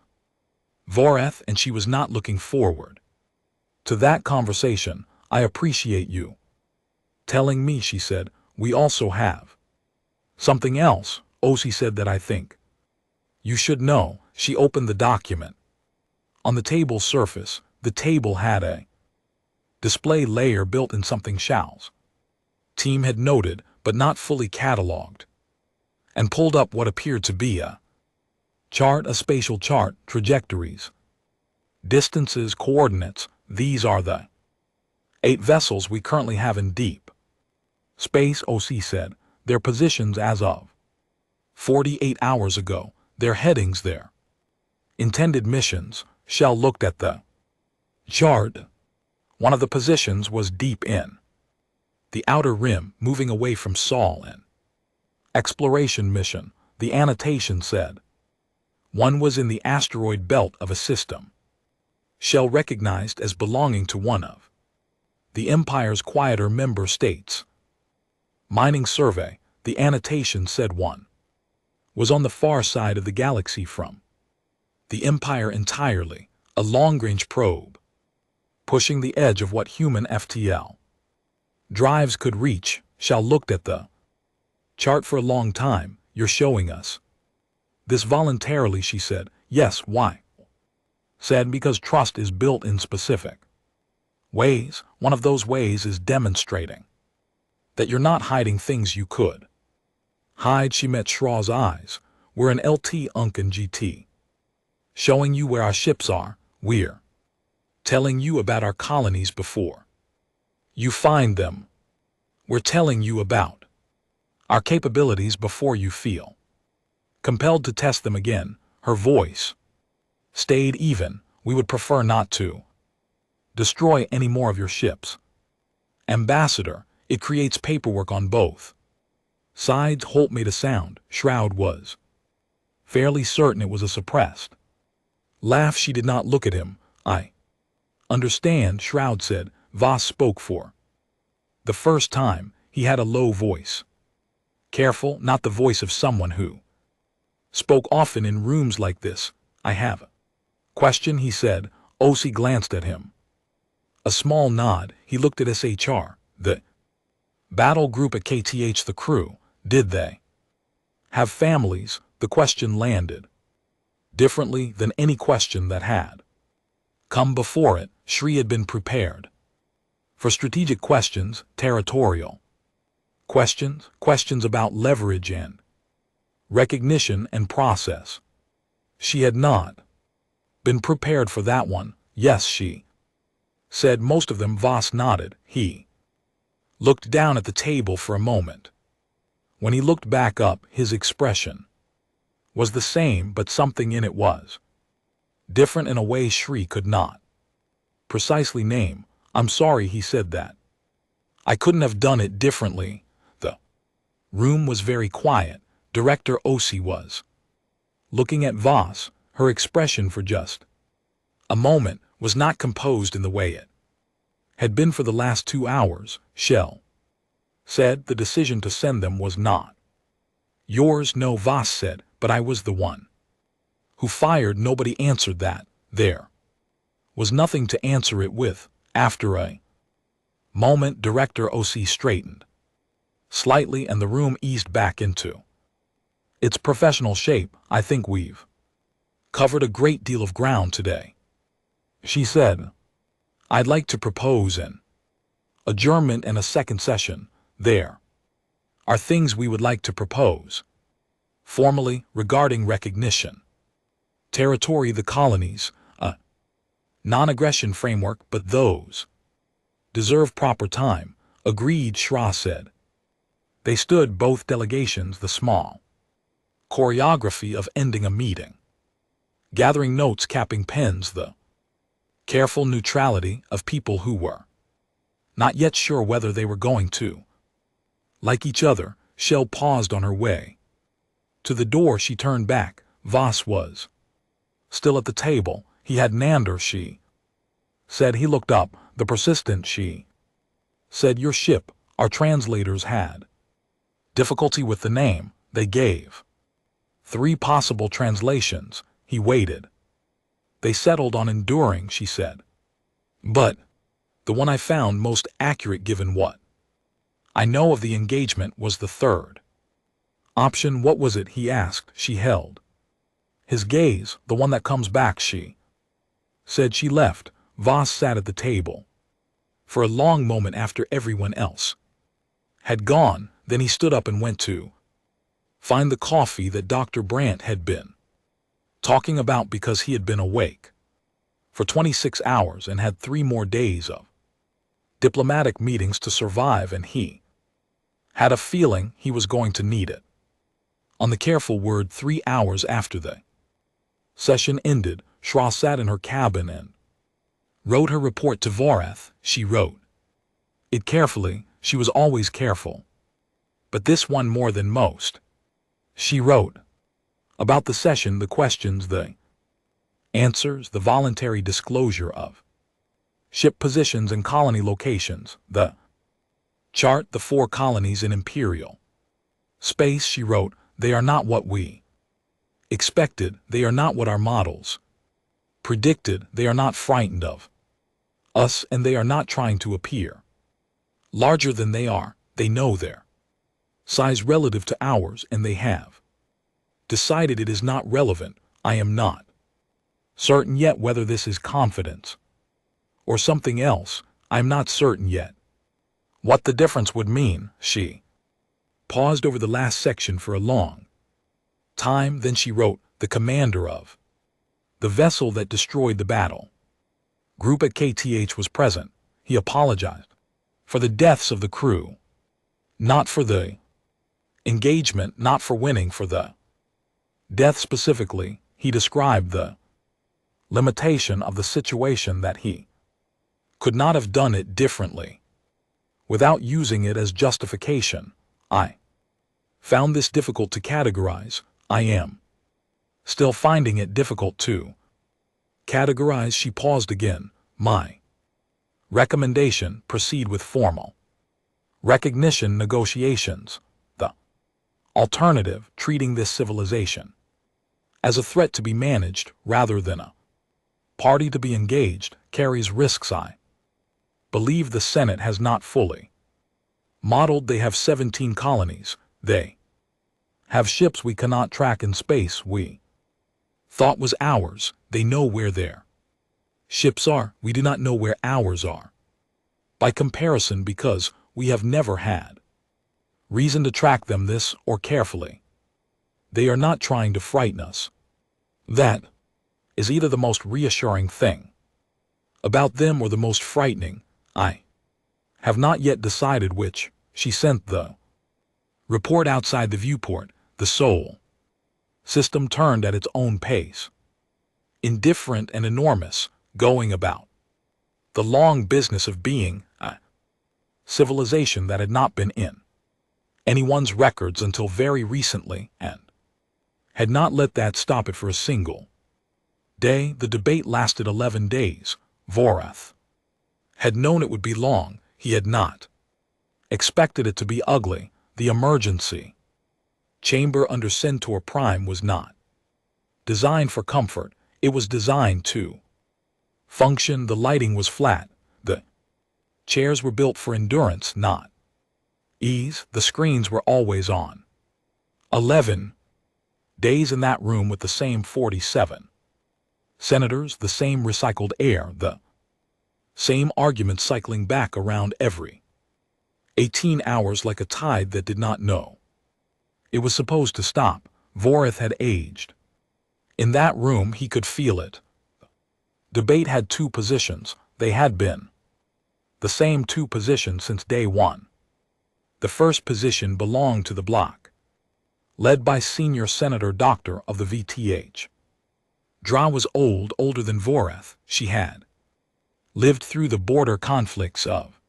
Voreth, and she was not looking forward to that conversation. "I appreciate you telling me," she said. "We also have something else," Osi said, "that I think you should know." She opened the document. On the table's surface, the table had a display layer built in, something Shao's team had noted but not fully cataloged, and pulled up what appeared to be a chart, a spatial chart, trajectories, distances, coordinates. "These are the 8 vessels we currently have in deep space," Osi said. "Their positions as of 48 hours ago, their headings, their intended missions." Shao looked at the chart. One of the positions was deep in the outer rim, moving away from Sol, an exploration mission, the annotation said. One was in the asteroid belt of a system Shell recognized as belonging to one of the Empire's quieter member states. Mining survey, the annotation said. One was on the far side of the galaxy from the Empire entirely, a long-range probe, pushing the edge of what human FTL drives could reach. Shao looked at the chart for a long time. "You're showing us this voluntarily," she said. "Yes." "Why?" Said, "Because trust is built in specific ways. One of those ways is demonstrating that you're not hiding things you could hide." She met Shraw's eyes. "We're an LT Uncan GT. Showing you where our ships are. We're telling you about our colonies before you find them. We're telling you about our capabilities before you feel compelled to test them again." Her voice stayed even. "We would prefer not to destroy any more of your ships, Ambassador. It creates paperwork on both sides." Holt made a sound. Shroud was fairly certain it was a suppressed laugh. She did not look at him. "I understand," Shroud said. Voss spoke for the first time. He had a low voice. Careful, not the voice of someone who spoke often in rooms like this. "I have a question," he said. Osi glanced at him. A small nod. He looked at SHR. "The battle group at KTH, the crew, did they have families?" The question landed differently than any question that had come before it. Shri had been prepared For strategic questions, territorial. Questions about leverage and recognition and process. She had not been prepared for that one. Yes, she said most of them. Voss nodded. He looked down at the table for a moment. When he looked back up, his expression was the same, but something in it was different in a way Shri could not precisely name. I'm sorry, he said that. I couldn't have done it differently. The room was very quiet. Director Osi was looking at Voss. Her expression for just a moment was not composed in the way it had been for the last 2 hours. Shell said the decision to send them was not yours. No, Voss said, but I was the one who fired. Nobody answered that. There was nothing to answer it with. After a moment, Director Osi straightened slightly and the room eased back into its professional shape. I think we've covered a great deal of ground today, she said. I'd like to propose an adjournment and a second session. There are things we would like to propose formally regarding recognition, territory, the colonies, a non-aggression framework, but those deserve proper time. Agreed, Shra said. They stood, both delegations, the small choreography of ending a meeting, gathering notes, capping pens, the careful neutrality of people who were not yet sure whether they were going to like each other. Shell paused on her way to the door. She turned back. Voss was still at the table. He had Nander, she said. He looked up. The persistent she said, your ship. Our translators had difficulty with the name. They gave 3 possible translations. He waited. They settled on enduring, she said. But the one I found most accurate given what I know of the engagement was the third option. What was it? He asked. She held his gaze. The one that comes back, she said. She left. Voss sat at the table for a long moment after everyone else had gone. Then he stood up and went to find the coffee that Dr. Brandt had been talking about, because he had been awake for 26 hours and had 3 more days of diplomatic meetings to survive, and he had a feeling he was going to need it. On the careful word, 3 hours after the session ended, Shra sat in her cabin and wrote her report to Vorath. She wrote it carefully. She was always careful, but this one more than most. She wrote about the session, the questions, the answers, the voluntary disclosure of ship positions and colony locations, the chart, the 4 colonies in imperial space. She wrote, they are not what we expected. They are not what our models predicted. They are not frightened of us, and they are not trying to appear larger than they are. They know their size relative to ours, and they have decided it is not relevant. I am not certain yet whether this is confidence or something else. I am not certain yet what the difference would mean. She paused over the last section for a long time. Then she wrote, the commander of the vessel that destroyed the battle group at KTH was present. He apologized for the deaths of the crew, not for the engagement, not for winning, for the death specifically. He described the limitation of the situation, that he could not have done it differently without using it as justification. I found this difficult to categorize. I am still finding it difficult to categorize. She paused again. My recommendation: proceed with formal recognition negotiations. The alternative, treating this civilization as a threat to be managed rather than a party to be engaged, carries risks. I believe the Senate has not fully modeled. They have 17 colonies. They have ships we cannot track in space. We thought was ours. They know where their ships are. We do not know where ours are. By comparison, because we have never had reason to track them this or carefully. They are not trying to frighten us. That is either the most reassuring thing about them or the most frightening. I have not yet decided which. She sent the report outside the viewport. The soul system turned at its own pace, indifferent and enormous, going about the long business of being a civilization that had not been in anyone's records until very recently and had not let that stop it for a single day. The debate lasted 11 days. Vorath had known it would be long. He had not expected it to be ugly. The emergency chamber under Centaur Prime was not designed for comfort. It was designed to function. The lighting was flat. The chairs were built for endurance, not ease. The screens were always on. 11 days in that room with the same 47 senators, the same recycled air, the same arguments cycling back around every 18 hours like a tide that did not know it was supposed to stop. Vorath had aged. In that room he could feel it. Debate had two positions. They had been the same two positions since day one. The first position belonged to the bloc, led by Senior Senator Doctor of the VTH. Dra was old, older than Vorath. She had lived through the border conflicts of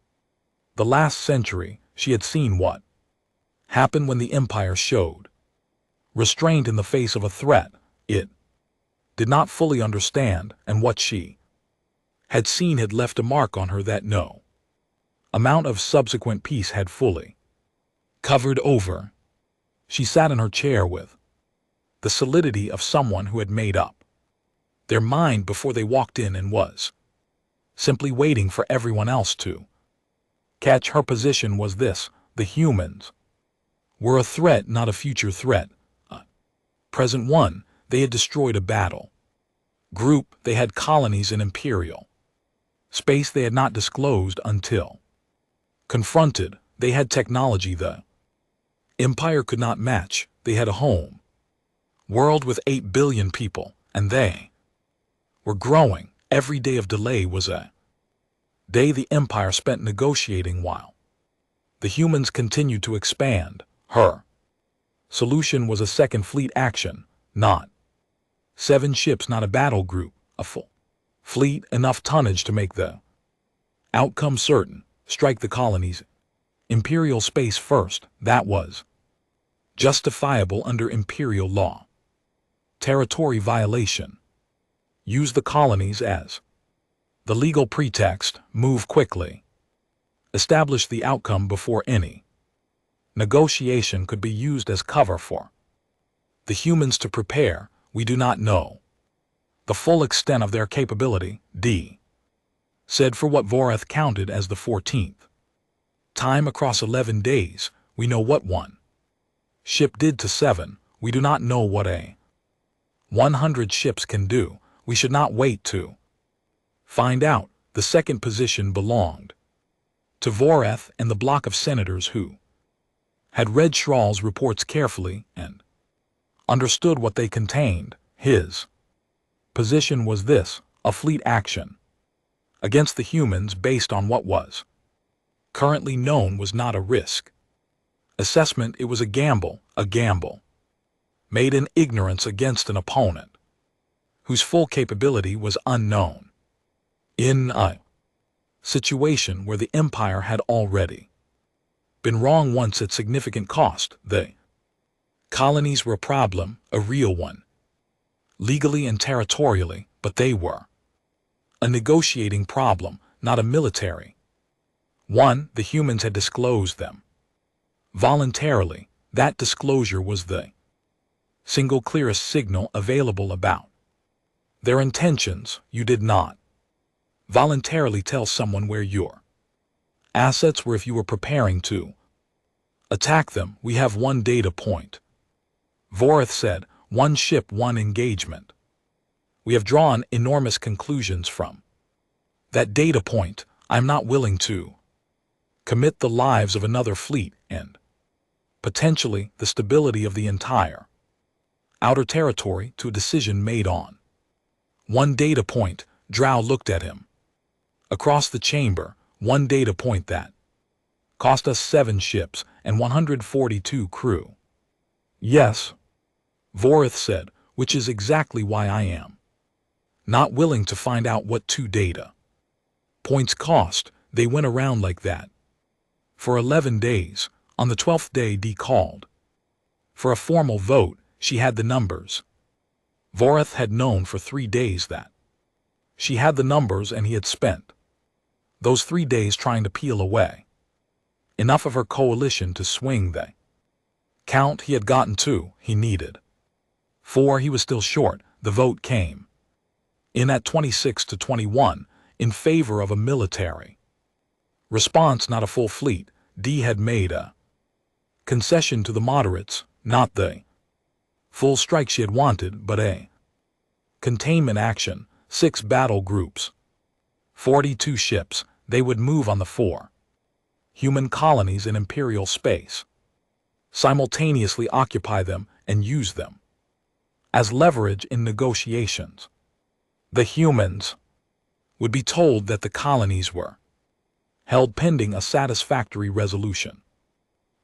the last century. She had seen what happened when the Empire showed restraint in the face of a threat it did not fully understand, and what she had seen had left a mark on her that no amount of subsequent peace had fully covered over. She sat in her chair with the solidity of someone who had made up their mind before they walked in and was simply waiting for everyone else to catch. Her position was this: the humans were a threat, not a future threat, a present one. They had destroyed a battle group. They had colonies in imperial space they had not disclosed until confronted. They had technology the Empire could not match. They had a home world with 8 billion people, and they were growing. Every day of delay was a day the Empire spent negotiating while the humans continued to expand. Her solution was a second fleet action, not 7 ships, not a battle group, a full fleet, enough tonnage to make the outcome certain. Strike the colonies. Imperial space first. That was justifiable under Imperial law. Territory violation. Use the colonies as the legal pretext. Move quickly. Establish the outcome before any negotiation could be used as cover for the humans to prepare. We do not know the full extent of their capability, D said, for what Vorath counted as the 14th time across 11 days. We know what one ship did to 7. We do not know what a 100 ships can do. We should not wait to find out. The second position belonged to Vorath and the block of senators who had read Shrall's reports carefully and understood what they contained. His position was this: a fleet action against the humans based on what was currently known was not a risk assessment. It was a gamble made in ignorance against an opponent whose full capability was unknown. In a situation where the Empire had already been wrong once at significant cost, the colonies were a problem, a real one, legally and territorially, but they were a negotiating problem, not a military one. The humans had disclosed them voluntarily. That disclosure was the single clearest signal available about their intentions. You did not voluntarily tell someone where your assets were if you were preparing to attack them. We have one data point, Vorath said. 1 ship, 1 engagement. We have drawn enormous conclusions from that data point. I'm not willing to commit the lives of another fleet and, potentially, the stability of the entire outer territory to a decision made on one data point. Drow looked at him. Across the chamber, one data point that cost us 7 ships and 142 crew. Yes, Vorith said, which is exactly why I am not willing to find out what 2 data points cost. They went around like that for 11 days. On the 12th day Dee called for a formal vote. She had the numbers. Vorith had known for 3 days that she had the numbers, and he had spent those 3 days trying to peel away enough of her coalition to swing the count he had gotten to. He needed 4. He was still short. The vote came in at 26 to 21 in favor of a military response, not a full fleet. Dee had made a concession to the moderates, not the full strike she had wanted, but a containment action. 6 battle groups, 42 ships. They would move on the 4 human colonies in Imperial space, simultaneously occupy them and use them as leverage in negotiations. The humans would be told that the colonies were held pending a satisfactory resolution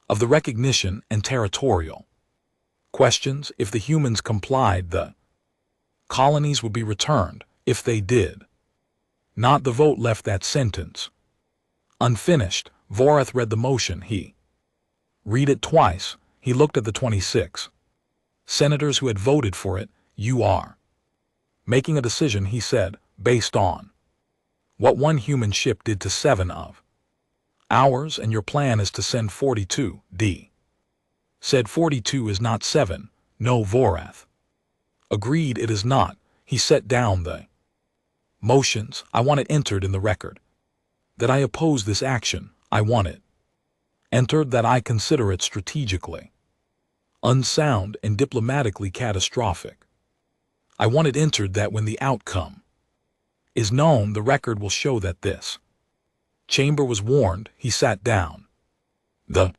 of the recognition and territorial questions. If the humans complied, the colonies would be returned. If they did not, the vote left that sentence unfinished. Vorith read the motion. He read it twice. He looked at the 26 senators who had voted for it. You are making a decision, he said, based on what 1 human ship did to 7 of ours, and your plan is to send 42. Dee said 42 is not 7. No, Vorith agreed it is not. He set down the motions. I want it entered in the record that I oppose this action. I want it entered that I consider it strategically unsound and diplomatically catastrophic. I want it entered that when the outcome is known, the record will show that this chamber was warned. He sat down. The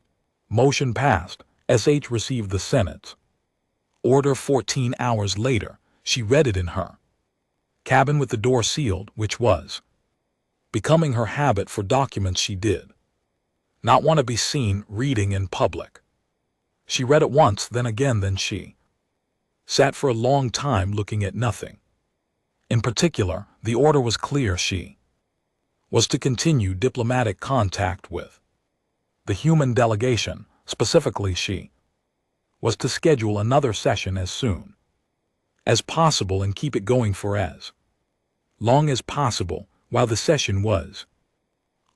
motion passed. SH received the Senate's order 14 hours later. She read it in her cabin with the door sealed, which was becoming her habit for documents she did not want to be seen reading in public. She read it once, then again, then she sat for a long time looking at nothing. In particular, the order was clear. She was to continue diplomatic contact with the human delegation. Specifically, she was to schedule another session as soon as possible and keep it going for as long as possible. While the session was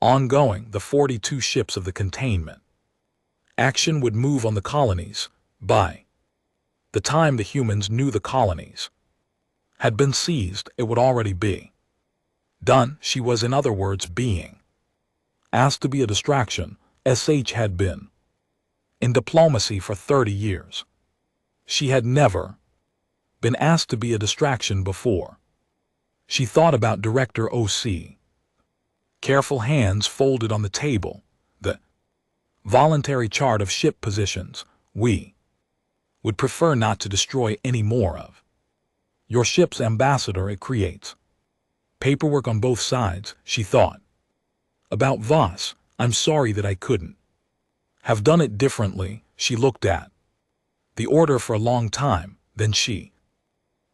ongoing, the 42 ships of the containment action would move on the colonies. By the time the humans knew the colonies had been seized, it would already be done. She was, in other words, being asked to be a distraction. SH had been in diplomacy for 30 years. She had never been asked to be a distraction before. She thought about Director OC. Careful hands folded on the table. The voluntary chart of ship positions. We would prefer not to destroy any more of your ship's, ambassador. It creates paperwork on both sides. She thought about Voss. I'm sorry that I couldn't have done it differently. She looked at the order for a long time. Then she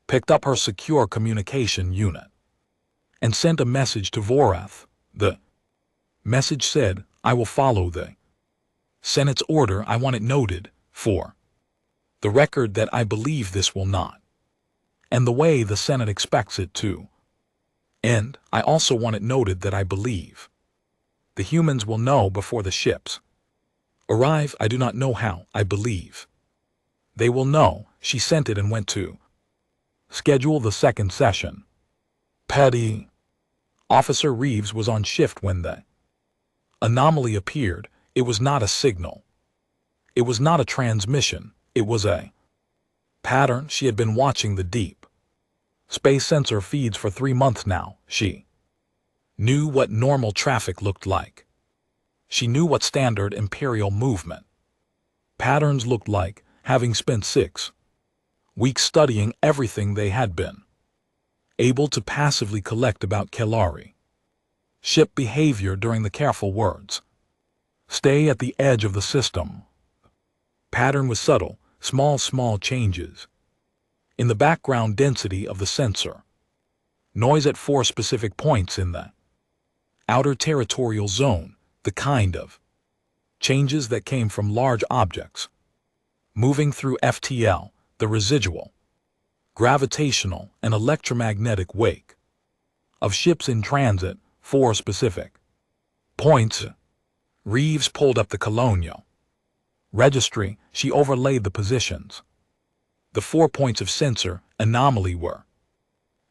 picked up her secure communication unit and sent a message to Vorith. The message said, I will follow the Senate's order. I want it noted for the record that I believe this will not end the way the Senate expects it to end. I also want it noted that I believe the humans will know before the ships arrive. I do not know how. I believe they will know. She sent it and went to schedule the second session. Petty Officer Reeves was on shift when the anomaly appeared. It was not a signal. It was not a transmission. It was a pattern. She had been watching the deep space sensor feeds for 3 months now. She knew what normal traffic looked like. She knew what standard Imperial movement patterns looked like, having spent 6 weeks studying everything they had been able to passively collect about Kelari ship behavior during the careful words. Stay at the edge of the system. Pattern was subtle, small changes in the background density of the sensor. Noise at 4 specific points in the outer territorial zone, the kind of changes that came from large objects moving through FTL, the residual gravitational and electromagnetic wake of ships in transit, 4 specific points. Reeves pulled up the colonial registry. She overlaid the positions. The 4 points of sensor anomaly were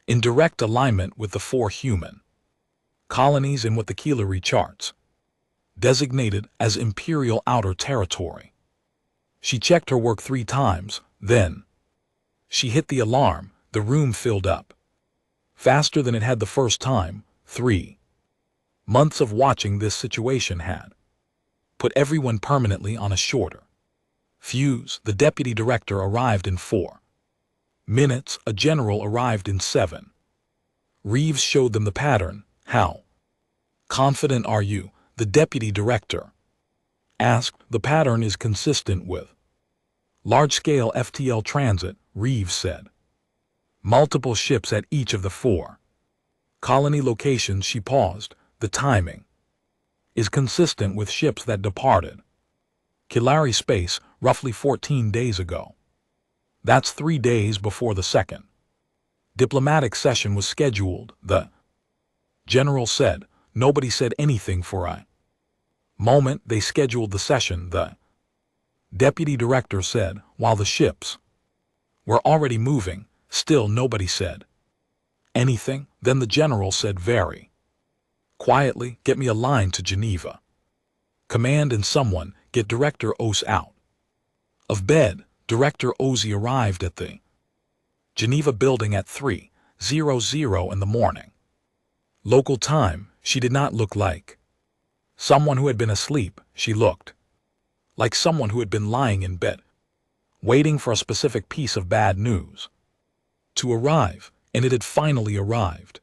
in direct alignment with the 4 human colonies in what the Kelari charts designated as Imperial Outer Territory. She checked her work 3 times, then she hit the alarm. The room filled up faster than it had the first time. 3 months of watching this situation had put everyone permanently on a shorter fuse. The deputy director arrived in 4 minutes. A general arrived in 7. Reeves showed them the pattern. How confident are you? The deputy director asked. The pattern is consistent with large-scale FTL transit, Reeves said. Multiple ships at each of the 4 colony locations. She paused. The timing is consistent with ships that departed Kelari space roughly 14 days ago. That's 3 days before the second diplomatic session was scheduled, the general said. Nobody said anything for a moment. They scheduled the session, the deputy director said, while the ships were already moving. Still nobody said anything. Then the general said very quietly, get me a line to Geneva. Command and someone get Director Ose out of bed. Director Ose arrived at the Geneva building at 3:00 in the morning. Local time. She did not look like someone who had been asleep. She looked like someone who had been lying in bed, waiting for a specific piece of bad news to arrive, and it had finally arrived.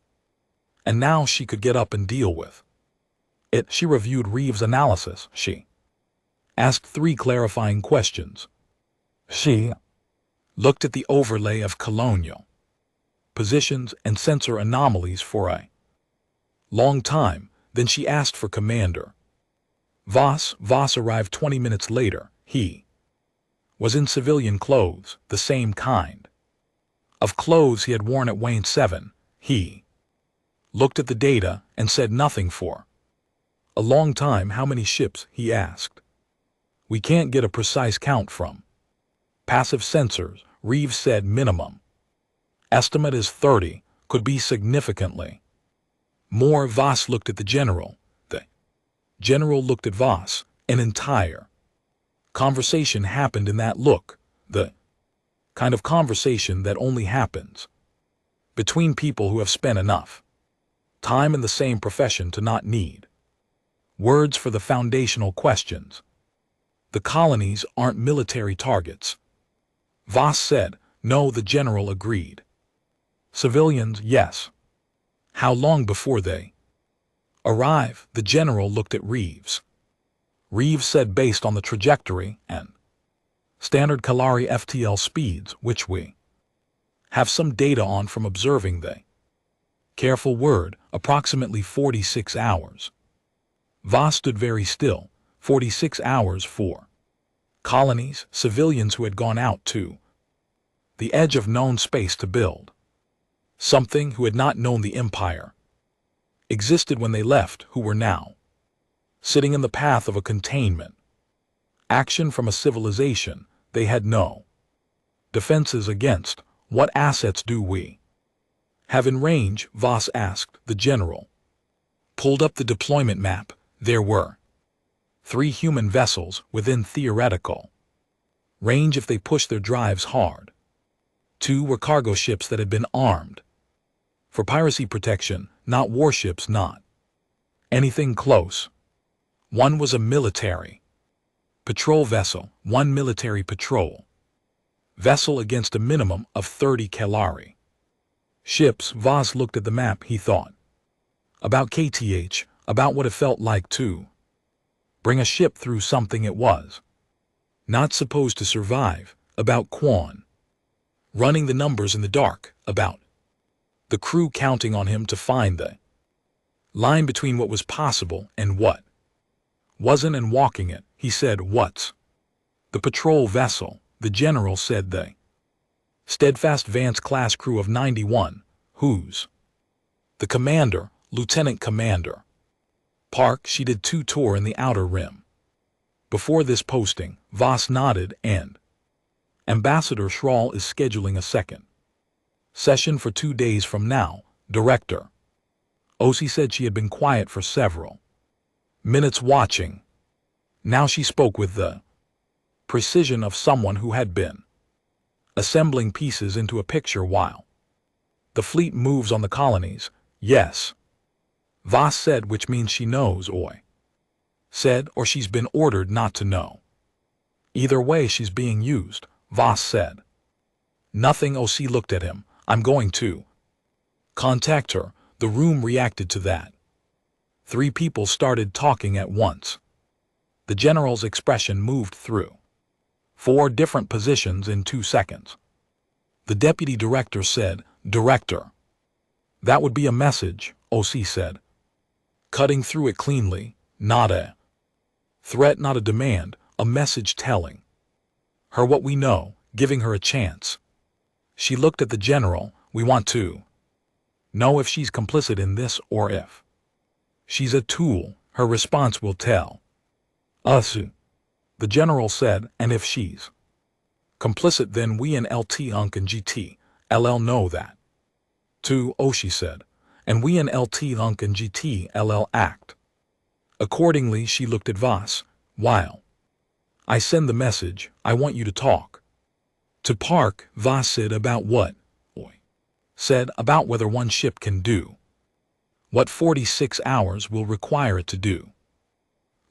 And now she could get up and deal with it. She reviewed Reeves' analysis. She asked 3 clarifying questions. She looked at the overlay of colonial positions and sensor anomalies for a long time. Then she asked for Commander Voss. Voss arrived 20 minutes later. He was in civilian clothes, the same kind of clothes he had worn at Wayne 7. He looked at the data and said nothing for a long time. How many ships? He asked. We can't get a precise count from passive sensors. Reeves said minimum estimate is 30, could be significantly more. Voss looked at the general. The general looked at Voss. An entire conversation happened in that look, the kind of conversation that only happens between people who have spent enough time in the same profession to not need words for the foundational questions. The colonies aren't military targets. Voss said. No, the general agreed. Civilians, yes. How long before they arrive? The general looked at Reeves. Reeves said based on the trajectory and standard Kelari FTL speeds, which we have some data on from observing the careful word, approximately 46 hours. Voss stood very still. 46 hours for colonies, civilians who had gone out to the edge of known space to build something, who had not known the Empire existed when they left, who were now sitting in the path of a containment action from a civilization they had no defenses against. What assets do we have in range? Voss asked. The general pulled up the deployment map. There were 3 human vessels within theoretical range if they pushed their drives hard. 2 were cargo ships that had been armed for piracy protection, not warships, not anything close. One was a military patrol vessel, one military patrol vessel against a minimum of 30 Kalari ships. Voss looked at the map. He thought about KTH, about what it felt like to bring a ship through something it was not supposed to survive, about Quan running the numbers in the dark, about the crew counting on him to find the line between what was possible and what wasn't and walking it. He said, "What's the patrol vessel?" The general said, "The steadfast Vance-class crew of 91, who's the commander, Lieutenant Commander Park." She did 2 tours in the outer rim. Before this posting, Voss nodded, and Ambassador Schrahl is scheduling a second session for 2 days from now. Director Osi said she had been quiet for several minutes watching. Now she spoke with the precision of someone who had been assembling pieces into a picture while the fleet moves on the colonies. "Yes," Voss said, "which means she knows," Oi said, "or she's been ordered not to know. Either way, she's being used," Voss said. "Nothing." Osi looked at him. "I'm going to contact her." The room reacted to that. 3 people started talking at once. The general's expression moved through 4 different positions in 2 seconds. The deputy director said, "Director, that would be a message," Osi said, cutting through it cleanly. "Not a threat, not a demand, a message telling her what we know, giving her a chance." She looked at the general. "We want to know if she's complicit in this or if she's a tool. Her response will tell us," the general said, "and if she's complicit, then we in LT Unk and GT LL know that too," Oshi said, "and we in LT Unk and GT LL act accordingly." She looked at Voss. "While I send the message, I want you to talk to Park." Voss said, "About what?" Oi said, "About whether one ship can do what 46 hours will require it to do."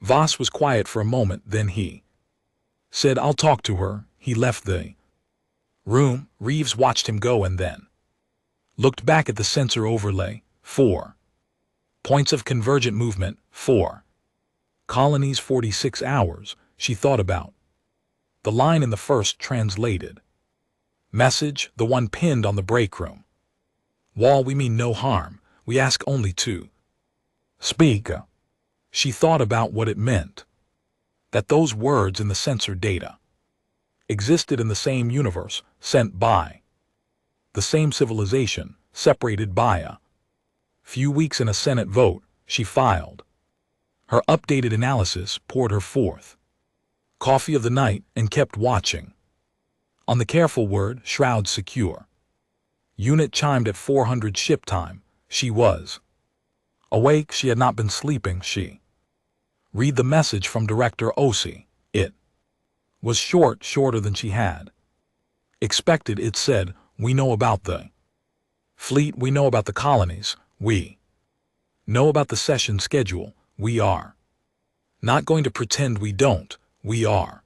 Voss was quiet for a moment, then he said, "I'll talk to her." He left the room. Reeves watched him go and then looked back at the sensor overlay. 4 points of convergent movement, 4 colonies, 46 hours. She thought about the line in the first translated message, the one pinned on the break room wall. "We mean no harm. We ask only to speak." She thought about what it meant that those words in the sensor data existed in the same universe, sent by the same civilization, separated by a few weeks in a Senate vote. She filed her updated analysis, poured her 4th coffee of the night, and kept watching. On the careful word, "shroud secure." Unit chimed at 400 ship time. She was awake. She had not been sleeping. She read the message from Director Osi. It was shorter than she had expected. It said, "We know about the fleet. We know about the colonies. We know about the session schedule. We are not going to pretend we don't. We are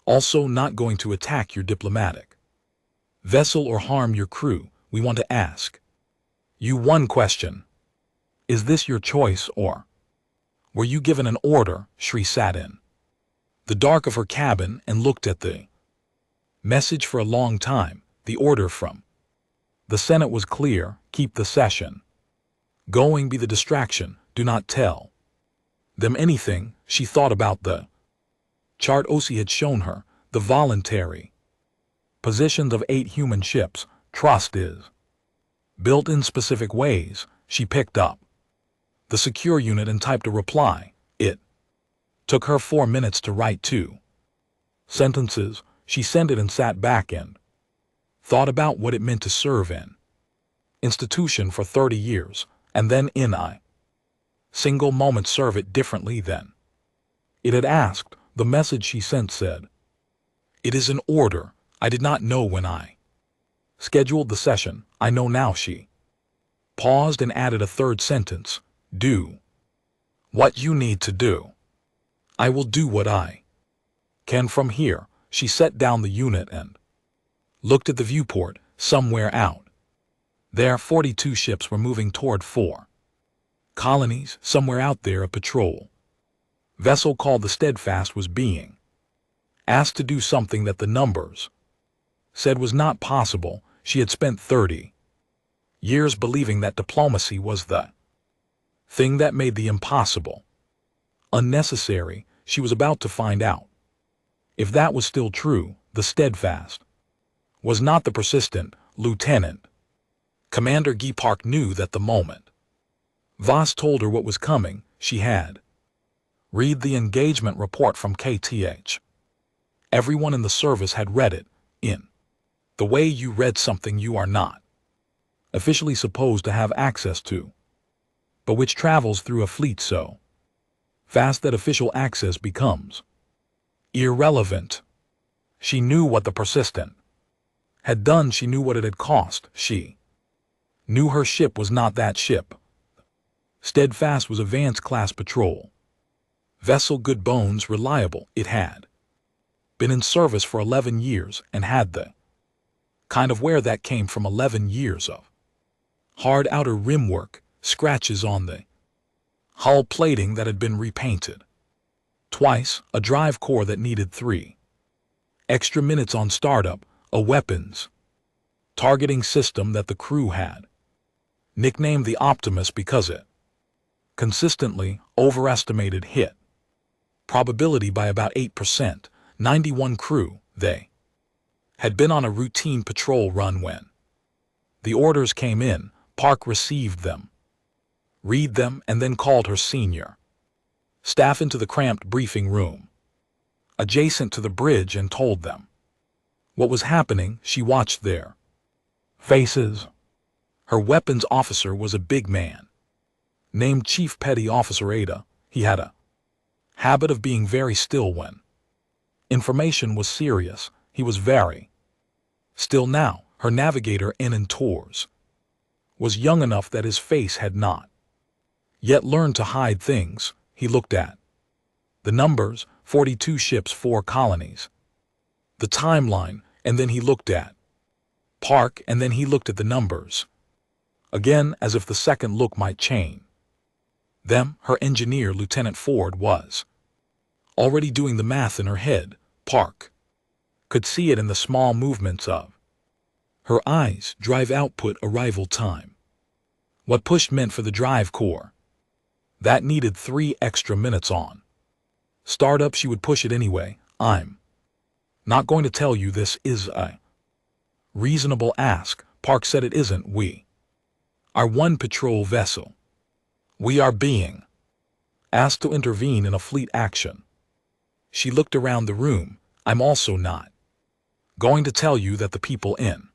also not going to attack your diplomatic vessel or harm your crew. We want to ask you one question. Is this your choice, or were you given an order?" Shri sat in the dark of her cabin and looked at the message for a long time. The order from the Senate was clear: keep the session going, be the distraction, do not tell them anything. She thought about the chart Osi had shown her, the voluntary positions of 8 human ships. Trust is built in specific ways. She picked up the secure unit and typed a reply. It took her 4 minutes to write 2 sentences. She sent it and sat back and thought about what it meant to serve in institution for 30 years, and then in a single moment serve it differently than it had asked. The message she sent said, "It is an order. I did not know when I scheduled the session. I know now." She paused and added a 3rd sentence. "Do what you need to do." I will do what I can from here. She set down the unit and looked at the viewport somewhere out. There 42 ships were moving toward 4 colonies somewhere out there. A patrol vessel called the Steadfast was being asked to do something that the numbers said was not possible. She had spent 30 years believing that diplomacy was the thing that made the impossible unnecessary. She was about to find out if that was still true. The Steadfast was not the persistent Lieutenant Commander Guy. Park knew that the moment Voss told her what was coming, she had read the engagement report from KTH. Everyone in the service had read it, in the way you read something you are not officially supposed to have access to, but which travels through a fleet so fast that official access becomes irrelevant. She knew what the persistent had done. She knew what it had cost. She knew her ship was not that ship. Steadfast was a Vance-class patrol vessel, good bones, reliable. It had been in service for 11 years and had the kind of wear that came from 11 years of hard outer rim work, scratches on the hull plating that had been repainted twice, a drive core that needed 3 extra minutes on startup, a weapons targeting system that the crew had nicknamed the Optimus because it consistently overestimated hit probability by about 8%. 91 crew. They had been on a routine patrol run when the orders came in. Park received them, read them, and then called her senior staff into the cramped briefing room adjacent to the bridge and told them what was happening. She watched their faces. Her weapons officer was a big man named Chief Petty Officer Ada. He had a habit of being very still when information was serious. He was very still now. Her navigator, Enan Tors, was young enough that his face had not yet learned to hide things. He looked at the numbers, 42 ships, 4 colonies, the timeline, and then he looked at Park, and then he looked at the numbers again, as if the second look might change them. Her engineer, Lieutenant Ford, was already doing the math in her head. Park could see it in the small movements of her eyes. Drive output, arrival time. What pushed meant for the drive core. That needed 3 extra minutes on startup. She would push it anyway. I'm not going to tell you this is a reasonable ask. Park said it isn't. We are one patrol vessel. We are being asked to intervene in a fleet action. She looked around the room. I'm also not going to tell you that the people in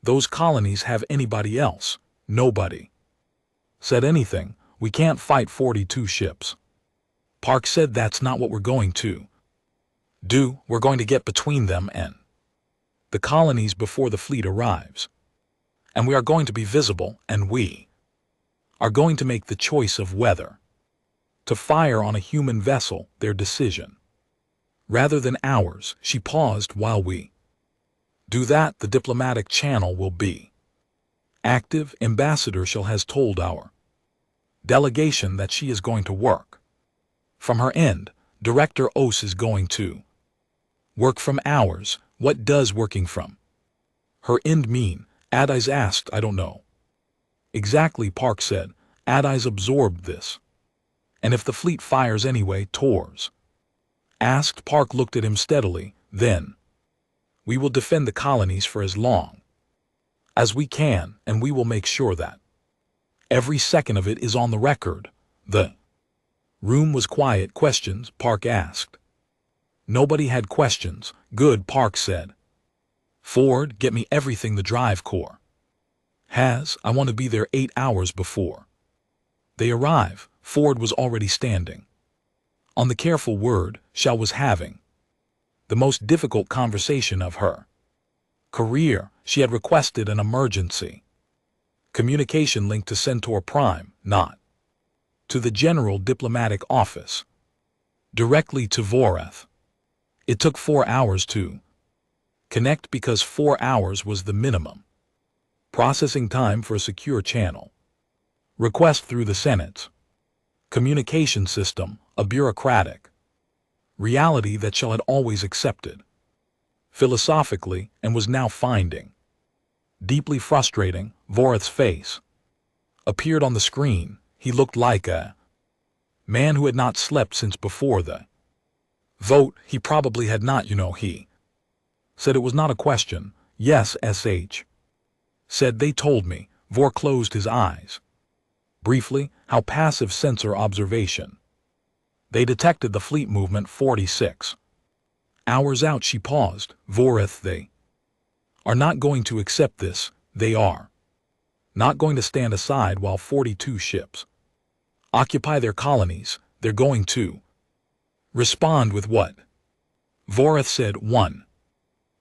those colonies have anybody else. Nobody said anything. We can't fight 42 ships. Park said that's not what we're going to do. We're going to get between them and the colonies before the fleet arrives. And we are going to be visible, and we are going to make the choice of whether to fire on a human vessel, their decision, rather than ours. She paused. While we do that, the diplomatic channel will be active. Ambassador Shell has told our delegation that she is going to work from her end. Director Ose is going to work from ours. What does working from her end mean? Adis asked. I don't know exactly, Park said. Adis absorbed this. And if the fleet fires anyway? Tors asked. Park looked at him steadily. Then we will defend the colonies for as long as we can, and we will make sure that every second of it is on the record. The room was quiet. Questions? Park asked. Nobody had questions. Good, Park said. Ford, get me everything the drive core has. I want to be there 8 hours before they arrive. Ford was already standing on the careful word. Shell was having the most difficult conversation of her career. She had requested an emergency communication link to Centaur Prime, not to the General Diplomatic Office. directly to Voreth. It took 4 hours to connect because 4 hours was the minimum processing time for a secure channel. Request through the Senate's communication system, a bureaucratic reality that Shell had always accepted philosophically and was now finding deeply frustrating. Voreth's face appeared on the screen. He looked like a man who had not slept since before the vote. He probably had not, he said it was not a question. Yes, SH said they told me. Vor closed his eyes briefly. How passive sensor observation. They detected the fleet movement 46 hours out. She paused. Voreth, they are not going to accept this. They are not going to stand aside while 42 ships occupy their colonies. They're going to respond with what? Voreth said, 1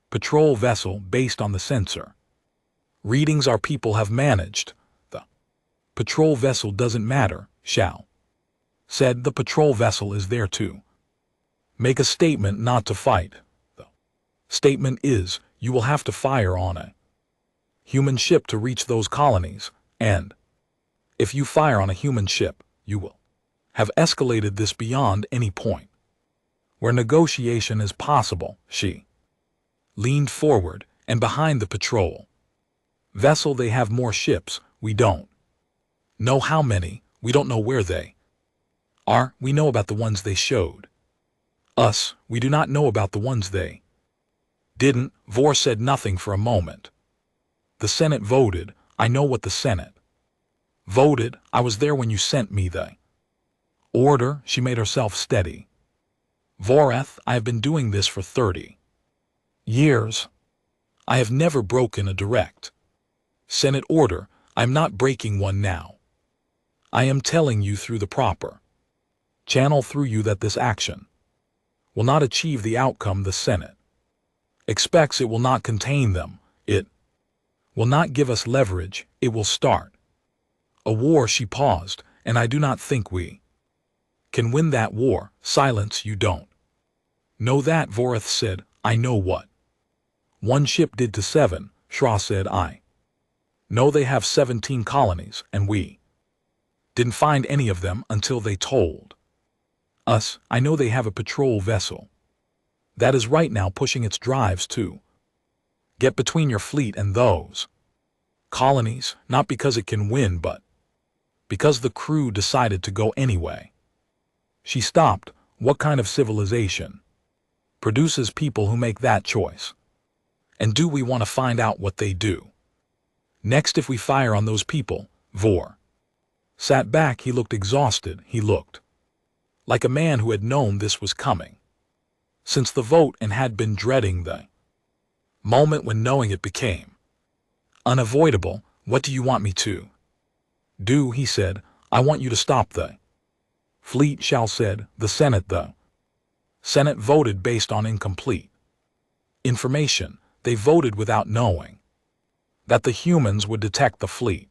patrol vessel based on the sensor readings our people have managed. The patrol vessel doesn't matter, Shao said. The patrol vessel is there to make a statement, not to fight. The statement is, you will have to fire on a human ship to reach those colonies, and if you fire on a human ship, you will have escalated this beyond any point where negotiation is possible. She leaned forward, and behind the patrol vessel they have more ships. We don't know how many, we don't know where they are. We know about the ones they showed us. We do not know about the ones they didn't. Vor said nothing for a moment. The Senate voted. I know what the Senate voted. I was there when you sent me the order. She made herself steady. Voreth, I have been doing this for 30 years. I have never broken a direct Senate order. I'm not breaking one now. I am telling you through the proper channel through you that this action will not achieve the outcome the Senate expects. It will not contain them. It will not give us leverage. It will start a war. She paused, and I do not think we can win that war. Silence. You don't know that, Voreth said. I know what one ship did to 7. Shra said, I know they have 17 colonies, and we didn't find any of them until they told us. I know they have a patrol vessel that is right now pushing its drives to get between your fleet and those colonies, not because it can win, but because the crew decided to go anyway. She stopped. What kind of civilization produces people who make that choice? And do we want to find out what they do next if we fire on those people? Vor sat back. He looked exhausted. He looked like a man who had known this was coming since the vote and had been dreading the moment when knowing it became unavoidable. What do you want me to do? He said. I want you to stop the fleet. Shao said. The Senate voted based on incomplete information. They voted without knowing that the humans would detect the fleet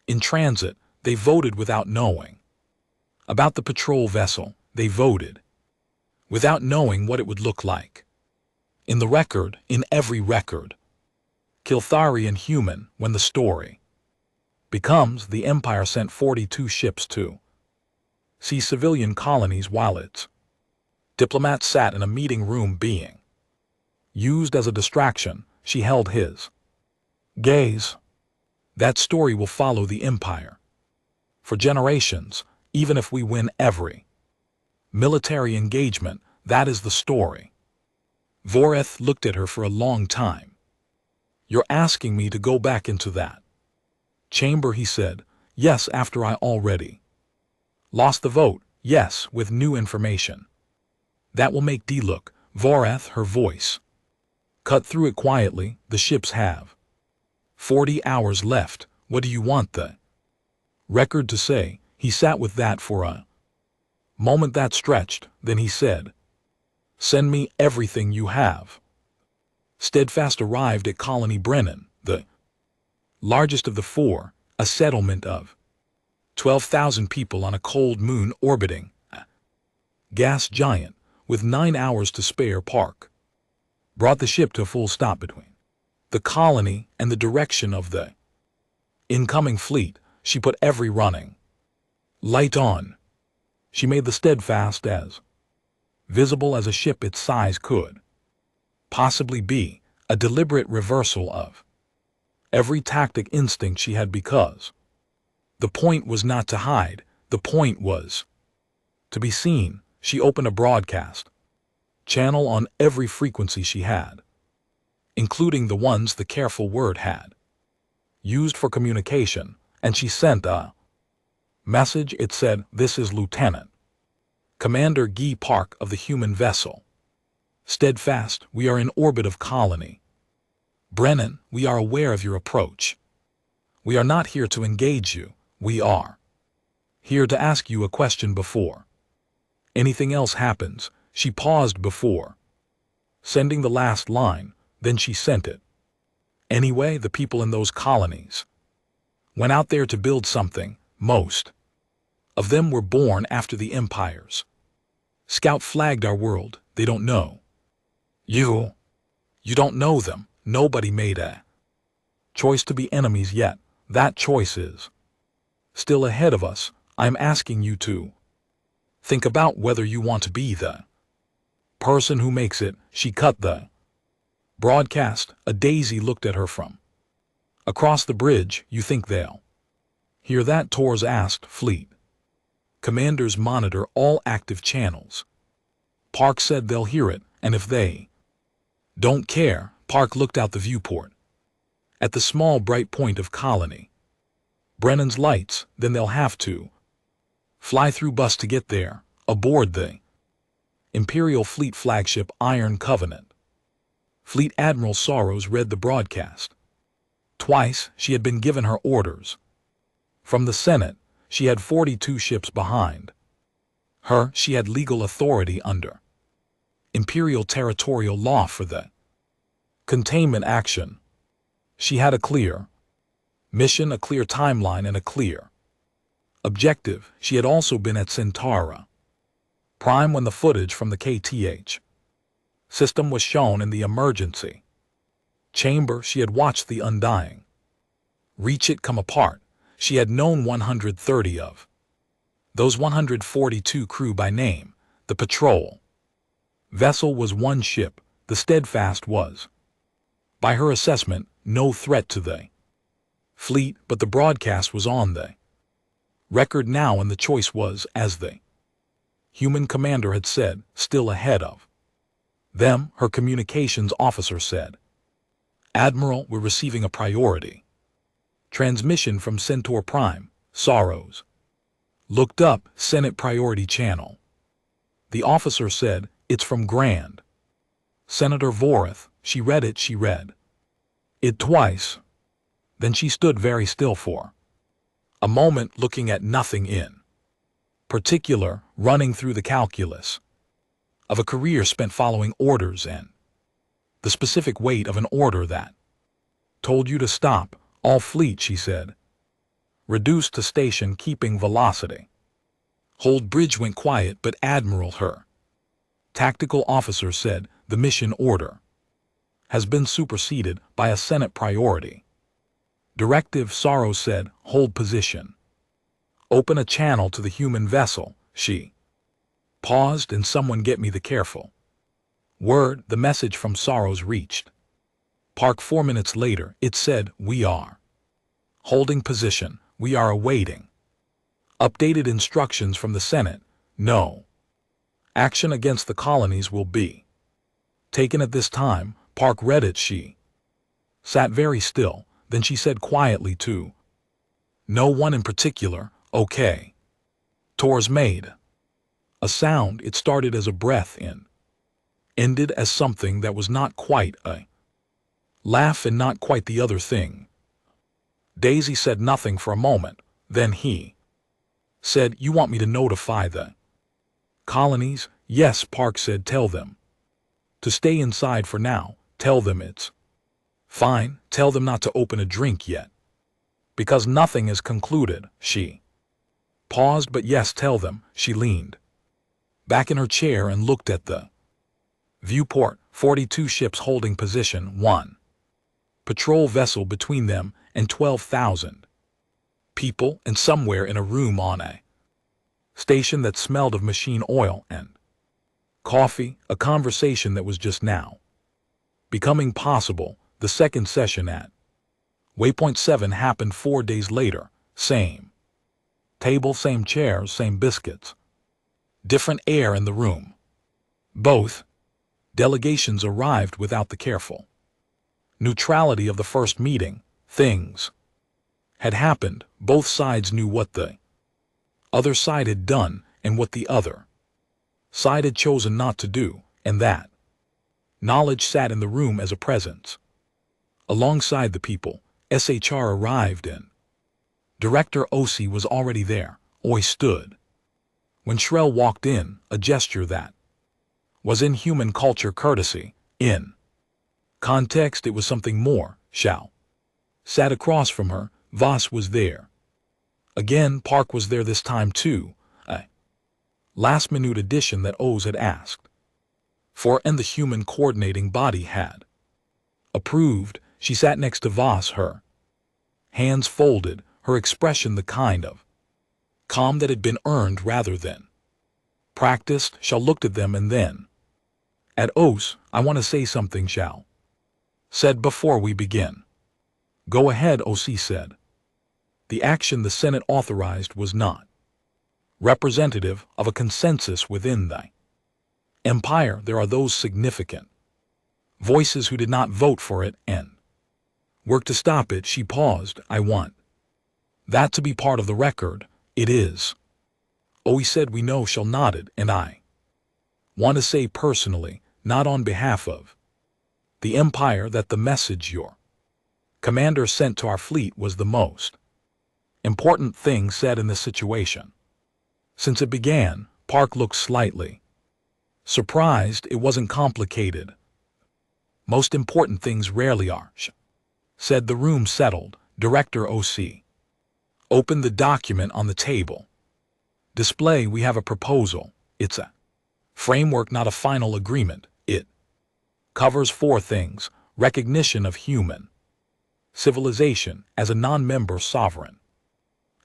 in transit. They voted without knowing about the patrol vessel. They voted without knowing what it would look like. In the record, in every record, Kiltharian human, when the story becomes the Empire sent 42 ships to see civilian colonies while its diplomats sat in a meeting room being used as a distraction. She held his gaze. That story will follow the Empire for generations, even if we win every military engagement. That is the story. Voreth looked at her for a long time. You're asking me to go back into that chamber, he said. Yes, after I already lost the vote. Yes, with new information. That will make D look. Voreth, her voice cut through it quietly. The ships have 40 hours left. What do you want the record to say? He sat with that for a moment that stretched. Then he said, send me everything you have. Steadfast arrived at Colony Brennan, the largest of the 4, a settlement of 12,000 people on a cold moon orbiting Gas giant, with 9 hours to spare, Park brought the ship to a full stop between the colony and the direction of the incoming fleet. She put every running light on. She made the Steadfast as visible as a ship its size could possibly be, a deliberate reversal of every tactic instinct she had, because the point was not to hide, the point was to be seen. She opened a broadcast channel on every frequency she had, including the ones the careful word had used for communication, and she sent a message. It said, "This is Lieutenant Commander Guy Park of the human vessel Steadfast. We are in orbit of colony. Brennan, we are aware of your approach. We are not here to engage you. We are here to ask you a question before anything else happens." She paused before sending the last line, then she sent it. Anyway, the people in those colonies went out there to build something. Most of them were born after the empires. Scout flagged our world. They don't know. You don't know them. Nobody made a choice to be enemies yet. That choice is still ahead of us. I'm asking you to think about whether you want to be the person who makes it. She cut the broadcast. A Daisy looked at her from across the bridge. You think they'll hear that? Torres asked. Fleet commanders monitor all active channels. Park said they'll hear it, and if they don't care. Park looked out the viewport at the small bright point of colony Brennan's lights. Then they'll have to fly through bus to get there, aboard the Imperial Fleet flagship Iron Covenant. Fleet Admiral Sorrows read the broadcast. Twice she had been given her orders from the Senate. She had 42 ships behind her. She had legal authority under Imperial territorial law for the containment action. She had a clear mission, a clear timeline, and a clear objective. She had also been at Centaura Prime when the footage from the KTH system was shown in the emergency chamber. She had watched the Undying reach it come apart. She had known 130 of those 142 crew by name. The patrol vessel was one ship. The Steadfast was, by her assessment, no threat to the fleet, but the broadcast was on the record now, and the choice was, as the human commander had said, still ahead of them. Her communications officer said, "Admiral, we're receiving a priority transmission from Centaur Prime." Sorrows looked up. Senate Priority Channel. The officer said, "It's from Grand Senator Vorath." She read it. She read it twice. Then she stood very still for a moment, looking at nothing in particular, running through the calculus of a career spent following orders and the specific weight of an order that told you to stop. "All fleet," she said, "reduced to station, keeping velocity. Hold bridge." Went quiet, but Admiral, her tactical officer, said, "The mission order has been superseded by a Senate priority directive." Sorrows said, "Hold position. Open a channel to the human vessel." She paused. "And someone get me the careful word." The message from Sorrows reached Park 4 minutes later. It said, "We are holding position. We are awaiting updated instructions from the Senate. No action against the colonies will be taken at this time." Park read it. She sat very still. Then she said quietly to no one in particular, "Okay." Torres made a sound. It started as a breath in, ended as something that was not quite a laugh and not quite the other thing. Daisy said nothing for a moment. Then he said, "You want me to notify the colonies?" "Yes," Park said. "Tell them to stay inside for now. Tell them it's fine. Tell them not to open a drink yet, because nothing is concluded." She paused, "But yes, tell them." She leaned back in her chair and looked at the viewport. 42 ships holding position, 1 patrol vessel between them, and 12,000 people, and somewhere in a room on a station that smelled of machine oil and coffee, a conversation that was just now becoming possible. The second session at Waypoint 7 happened 4 days later. Same table, same chairs, same biscuits. Different air in the room. Both delegations arrived without the careful neutrality of the first meeting. Things had happened. Both sides knew what the other side had done and what the other side had chosen not to do, and that knowledge sat in the room as a presence. Alongside the people, SHR arrived in. Director OC was already there. Oi stood. When Shrell walked in, a gesture that was in human culture courtesy. In context, it was something more. Shao sat across from her. Voss was there. Again, Park was there this time too. A last-minute addition that Oz had asked for, and the human coordinating body had approved. She sat next to Voss, her hands folded, her expression the kind of calm that had been earned rather than practiced. Shao looked at them and then at Oz. I want to say something, Shao said, before we begin. Go ahead, OC said. The action the Senate authorized was not representative of a consensus within the Empire. There are those significant voices who did not vote for it and work to stop it. She paused. I want that to be part of the record. It is. Oh, he said. We know. Shall nodded, and I want to say personally, not on behalf of the Empire, that the message your commander sent to our fleet was the most important thing said in this situation since it began. Park looked slightly surprised. It wasn't complicated. Most important things rarely are, said. The room settled. Director OC opened the document on the table. Display. We have a proposal. It's a framework, not a final agreement. It covers 4 things: recognition of human civilization as a non-member sovereign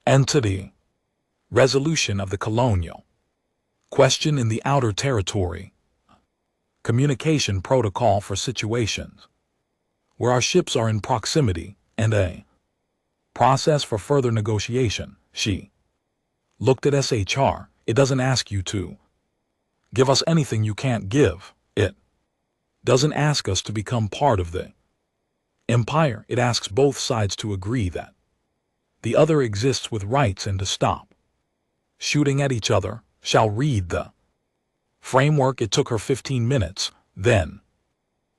entity, resolution of the colonial question in the outer territory, communication protocol for situations where our ships are in proximity, and a process for further negotiation. She looked at SHR. It doesn't ask you to give us anything you can't give. It doesn't ask us to become part of the Empire. It asks both sides to agree that the other exists with rights and to stop shooting at each other. Shall read the framework. It took her 15 minutes. Then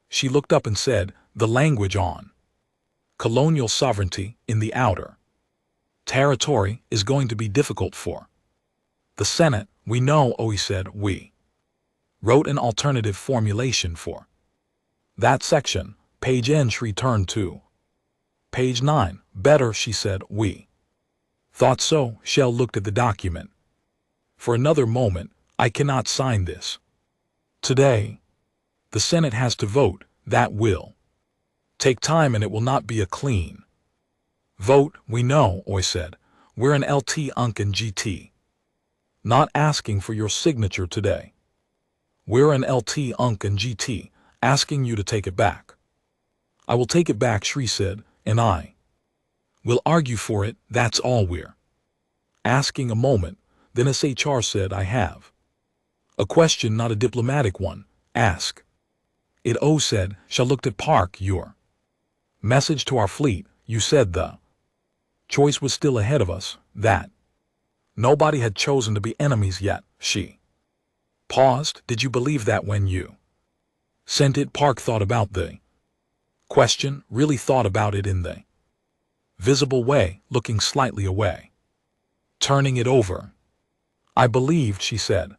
she looked up and said, the language on colonial sovereignty in the outer territory is going to be difficult for the Senate. We know, he said. We wrote an alternative formulation for that section. Page entry turned to page 9. Better, she said. We thought so. Shell looked at the document for another moment. I cannot sign this today. The Senate has to vote. That will take time, and it will not be a clean vote. We know, Oi said. We're an LT Unc and GT not asking for your signature today. We're an LT Unc and GT asking you to take it back. I will take it back, Shri said, and I will argue for it. That's all we're asking. A moment. Then SHR said, I have a question, not a diplomatic one. Ask it. O said. Shall looked at Park. Your message to our fleet. You said the choice was still ahead of us, that nobody had chosen to be enemies yet. She paused. Did you believe that when you sent it? Park thought about the question, really thought about it in the visible way, looking slightly away, turning it over. I believed, she said,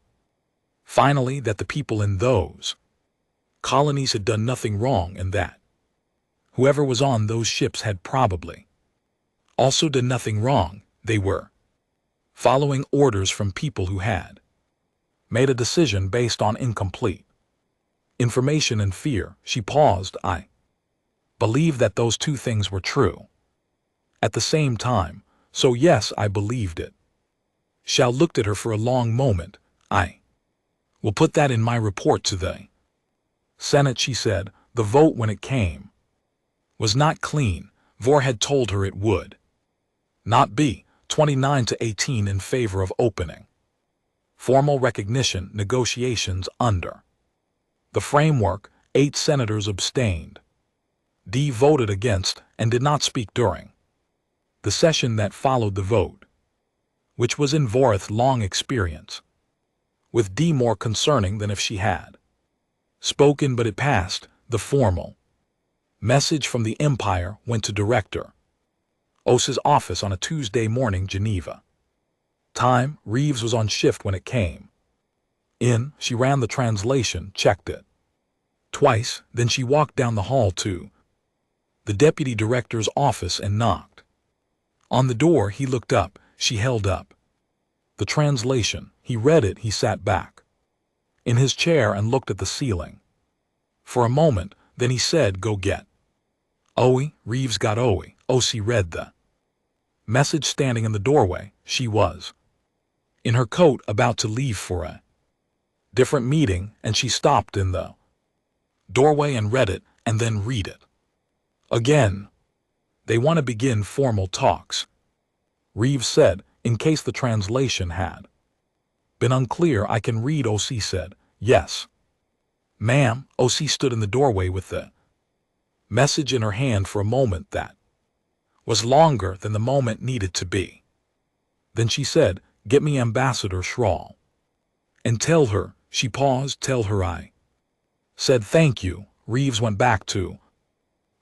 finally, that the people in those colonies had done nothing wrong, and that whoever was on those ships had probably also done nothing wrong. They were following orders from people who had made a decision based on incomplete information and fear. She paused. I believed that those two things were true at the same time, so yes, I believed it. Shao looked at her for a long moment. I will put that in my report to the Senate, she said. The vote, when it came, was not clean. Vor had told her it would not be. 29 to 18 in favor of opening formal recognition negotiations under the framework. 8 senators abstained. D voted against and did not speak during the session that followed the vote, which was in Vorith's long experience with D more concerning than if she had spoken, but it passed. The formal message from the Empire went to Director Osa's office on a Tuesday morning, Geneva time. Reeves was on shift when it came in. She ran the translation, checked it twice, then she walked down the hall to the deputy director's office and knocked on the door. He looked up. She held up the translation. He read it. He sat back in his chair and looked at the ceiling for a moment. Then he said, "Go get Oe." Reeves got Oe. O.C. read the message standing in the doorway. She was in her coat, about to leave for a different meeting, and she stopped in the doorway and read it, and then read it again. "They want to begin formal talks," Reeves said. "In case the translation had been unclear, I can read." O.C. said, "Yes, ma'am." O.C. stood in the doorway with the message in her hand for a moment that was longer than the moment needed to be. Then she said, "Get me Ambassador Schrahl and tell her." She paused. "Tell her I said thank you." Reeves went back to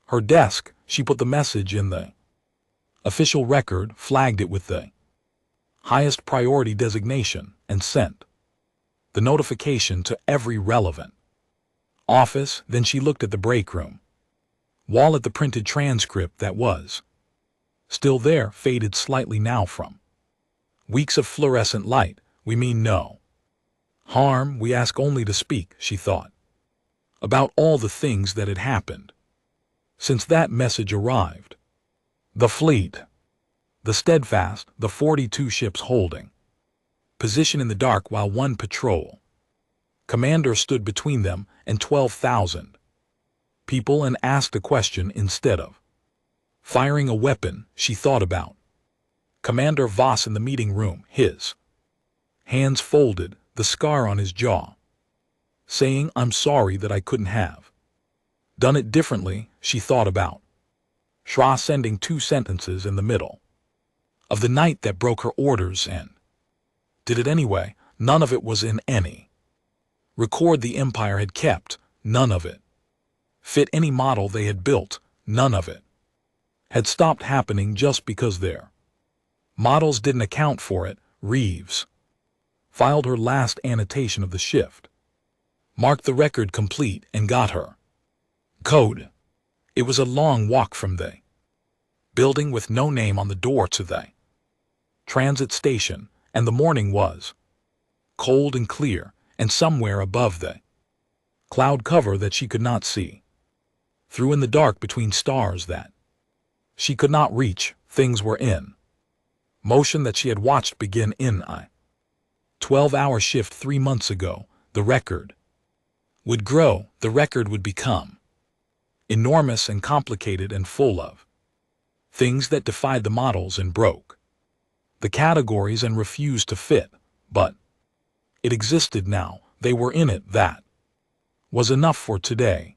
her desk. She put the message in the official record, flagged it with the highest priority designation, and sent the notification to every relevant office. Then she looked at the break room wall at the printed transcript that was still there, faded slightly now from weeks of fluorescent light. "We mean no harm. We ask only to speak," she thought, about all the things that had happened since that message arrived. The fleet, the Steadfast, the 42 ships holding position in the dark while one patrol commander stood between them and 12,000 people and asked a question instead of firing a weapon. She thought about Commander Voss in the meeting room, his hands folded, the scar on his jaw, saying, "I'm sorry that I couldn't have done it differently." She thought about Schra sending 2 sentences in the middle of the night that broke her orders and did it anyway. None of it was in any record the Empire had kept. None of it fit any model they had built. None of it had stopped happening just because their models didn't account for it. Reeves filed her last annotation of the shift, marked the record complete, and got her code. It was a long walk from the building with no name on the door to the transit station, and the morning was cold and clear, and somewhere above the cloud cover that she could not see through in the dark between stars that she could not reach, things were in motion that she had watched begin in a 12-hour shift 3 months ago. The record would grow. The record would become enormous and complicated and full of things that defied the models and broke the categories and refused to fit. But it existed now. They were in it. That was enough for today.